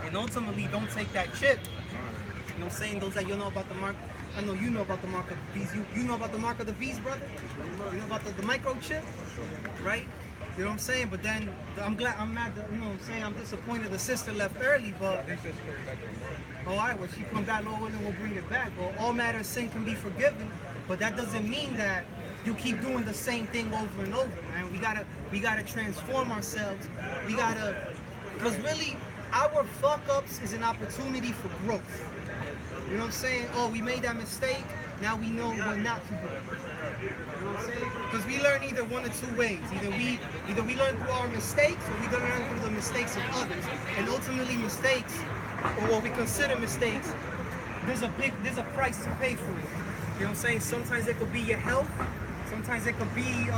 And ultimately, don't take that chip. You know what I'm saying? Those that you know about the mark. I know you know about the mark of the beast. You know about the mark of the beast, brother? You know about the microchip? Right? You know what I'm saying? But then, I'm mad that, you know what I'm saying? I'm disappointed the sister left early, but... Oh, all right, well, she come back, Lord willing, we'll bring it back. Well, all matter of sin can be forgiven, but that doesn't mean that you keep doing the same thing over and over, man. We gotta transform ourselves. We gotta... Because really, our fuck-ups is an opportunity for growth. You know what I'm saying? Oh, we made that mistake, now we know what not to do. You know what I'm saying? Because we learn either one or two ways. Either we learn through our mistakes, or we learn through the mistakes of others. And ultimately, mistakes, or what we consider mistakes, there's a price to pay for it. You know what I'm saying? Sometimes it could be your health. Sometimes it could be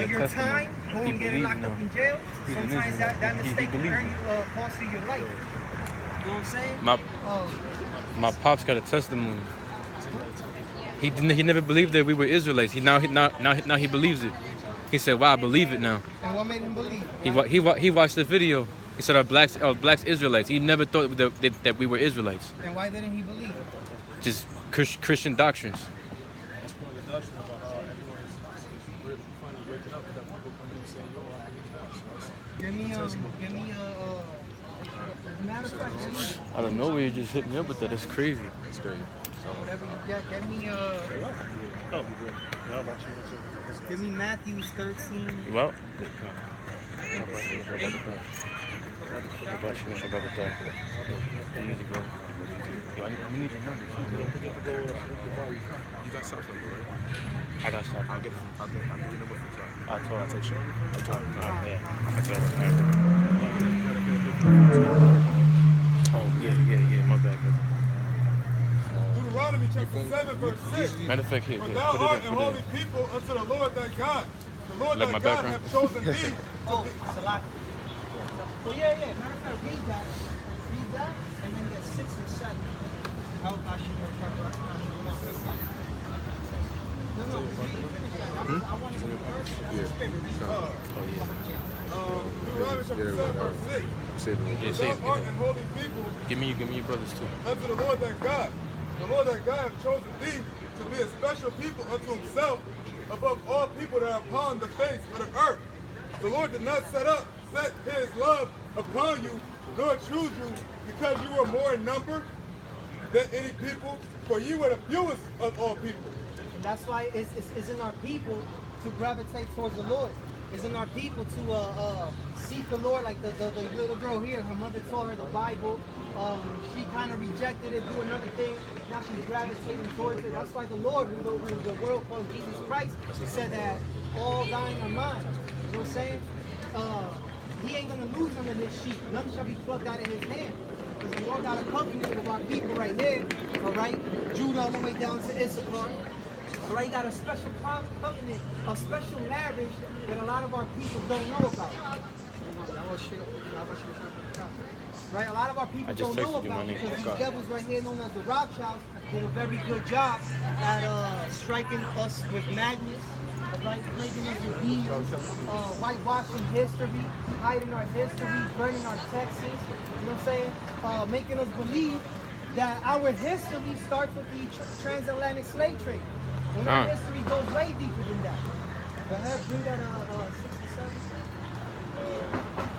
your time, going getting locked up in jail. Sometimes that mistake can earn you cost you your life. You know what I'm saying?
My pops got a testimony. He never believed that we were Israelites. Now he believes it. He said, "Wow, I believe it now."
And what made him believe?
He watched the video. He said, "Are blacks Israelites?" He never thought that we were Israelites.
And why didn't he believe it?
Just Christian doctrines.
That's one of the doctrine about how everyone is really finally waking up, that people come in and say, yo, I believe that.
Give me matter of fact,
I don't know where you just hit me up with that. That's crazy.
That's great.
whatever you get, give me Matthew 13.
Well. You need to know.
You got something, right?
I got something.
I'll get it. I'll get the number from John.
I told
I'll take Sean.
I told him. Oh, yeah, my bad.
Deuteronomy chapter 7, verse 6.
Matter of fact, here,
For
put
thou art
it
a
in.
holy people unto the Lord thy God. The Lord
Like
thy
my
God
background?
hath chosen thee.
Oh, Salaki. Well, yeah. Matter of fact, read that, and then get 6 and 7. I should have talked about No, finish that. I want to go first.
Deuteronomy chapter 7, verse 6. For thou art an holy people
Give me your brothers too.
unto the Lord thy God. The Lord thy God hath chosen thee to be a special people unto himself above all people that are upon the face of the earth. The Lord did not set his love upon you, nor choose you because you were more in number than any people, for you were the fewest of all people.
And that's why it's in our people to gravitate towards the Lord. It's in our people to seek the Lord, like the little girl here. Her mother taught her the Bible. She kind of rejected it, do another thing. Now she's gravitating towards it. That's why the Lord, who the world called Jesus Christ, said that all thine are mine. You know what I'm saying? ain't gonna lose none of this sheep. None shall be plucked out of his hand. Because the Lord got a covenant with our people right there. All right, Judah all the way down to Issachar. All right, got a special covenant, a special marriage that a lot of our people don't know about. Right, a lot of our people don't know about because these devils right here, known as the Rothschilds, did a very good job at striking us with madness, right, plaguing us with evil, whitewashing history, hiding our history, burning our texts. You know what I'm saying? Making us believe that our history starts with the transatlantic slave trade. When our history goes way deeper than that. Go ahead, bring that 67.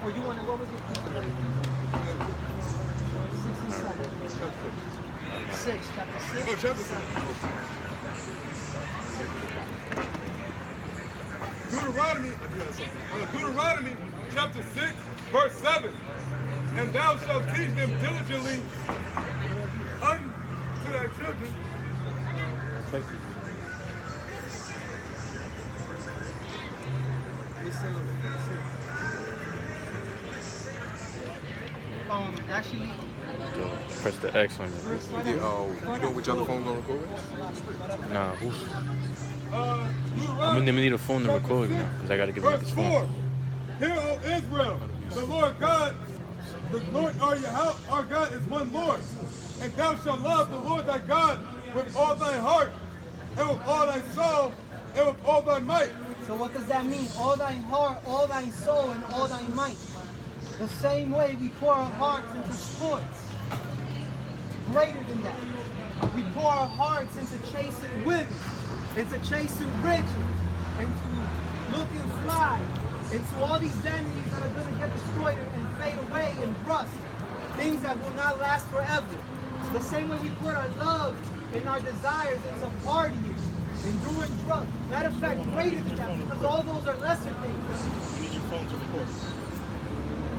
Or you want to, what was it? 67. 6, chapter 6.
Oh, chapter 6. Deuteronomy chapter 6, verse 7. And thou shalt teach them diligently unto thy children.
Actually,
Press the X on it.
You know which other phone gonna record it?
Nah, I'm gonna need a phone to record now because I gotta give him this
Verse 4.
phone.
Hear, O Israel, the Lord our God is one Lord. And thou shalt love the Lord thy God with all thy heart, and with all thy soul, and with all thy might.
So what does that mean? All thine heart, all thine soul, and all thy might. The same way we pour our hearts into sports. Greater than that. We pour our hearts into chasing women, into chasing riches, into looking fly, into all these vanities that are going to get destroyed and fade away and rust. Things that will not last forever. The same way we put our love and our desires into partying and doing drugs. Matter of fact, greater than that, because all those are lesser things.
You need your phone to record.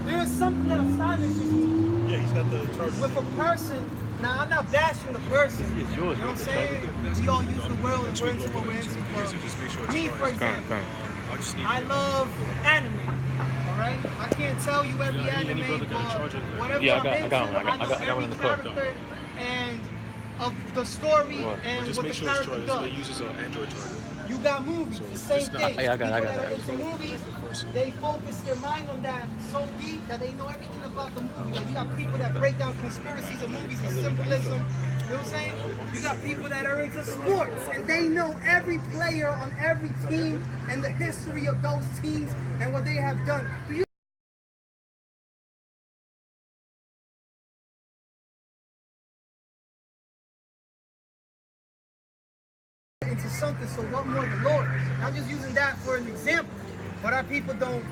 There is something that astonishes me.
Yeah, he's got the charger.
With a person, now I'm not bashing the person.
It's yours,
you know what I'm saying? We all use the world and we're into what we're into. Me, for example, I love anime. Alright? I can't tell you every anime, but whatever
Yeah,
I'm into,
I got one in the car.
And of the story and
Just
what
make
the
sure it's
character
charged.
does.
It uses an Android charger.
You got movies, the same thing.
I got
People
it.
that are into movies, they focus their mind on that so deep that they know everything about the movie. Like you got people that break down conspiracies of movies and symbolism. You know what I'm saying? You got people that are into sports and they know every player on every team and the history of those teams and what they have done. Do you into something, so what more the Lord? I'm just using that for an example, but our people don't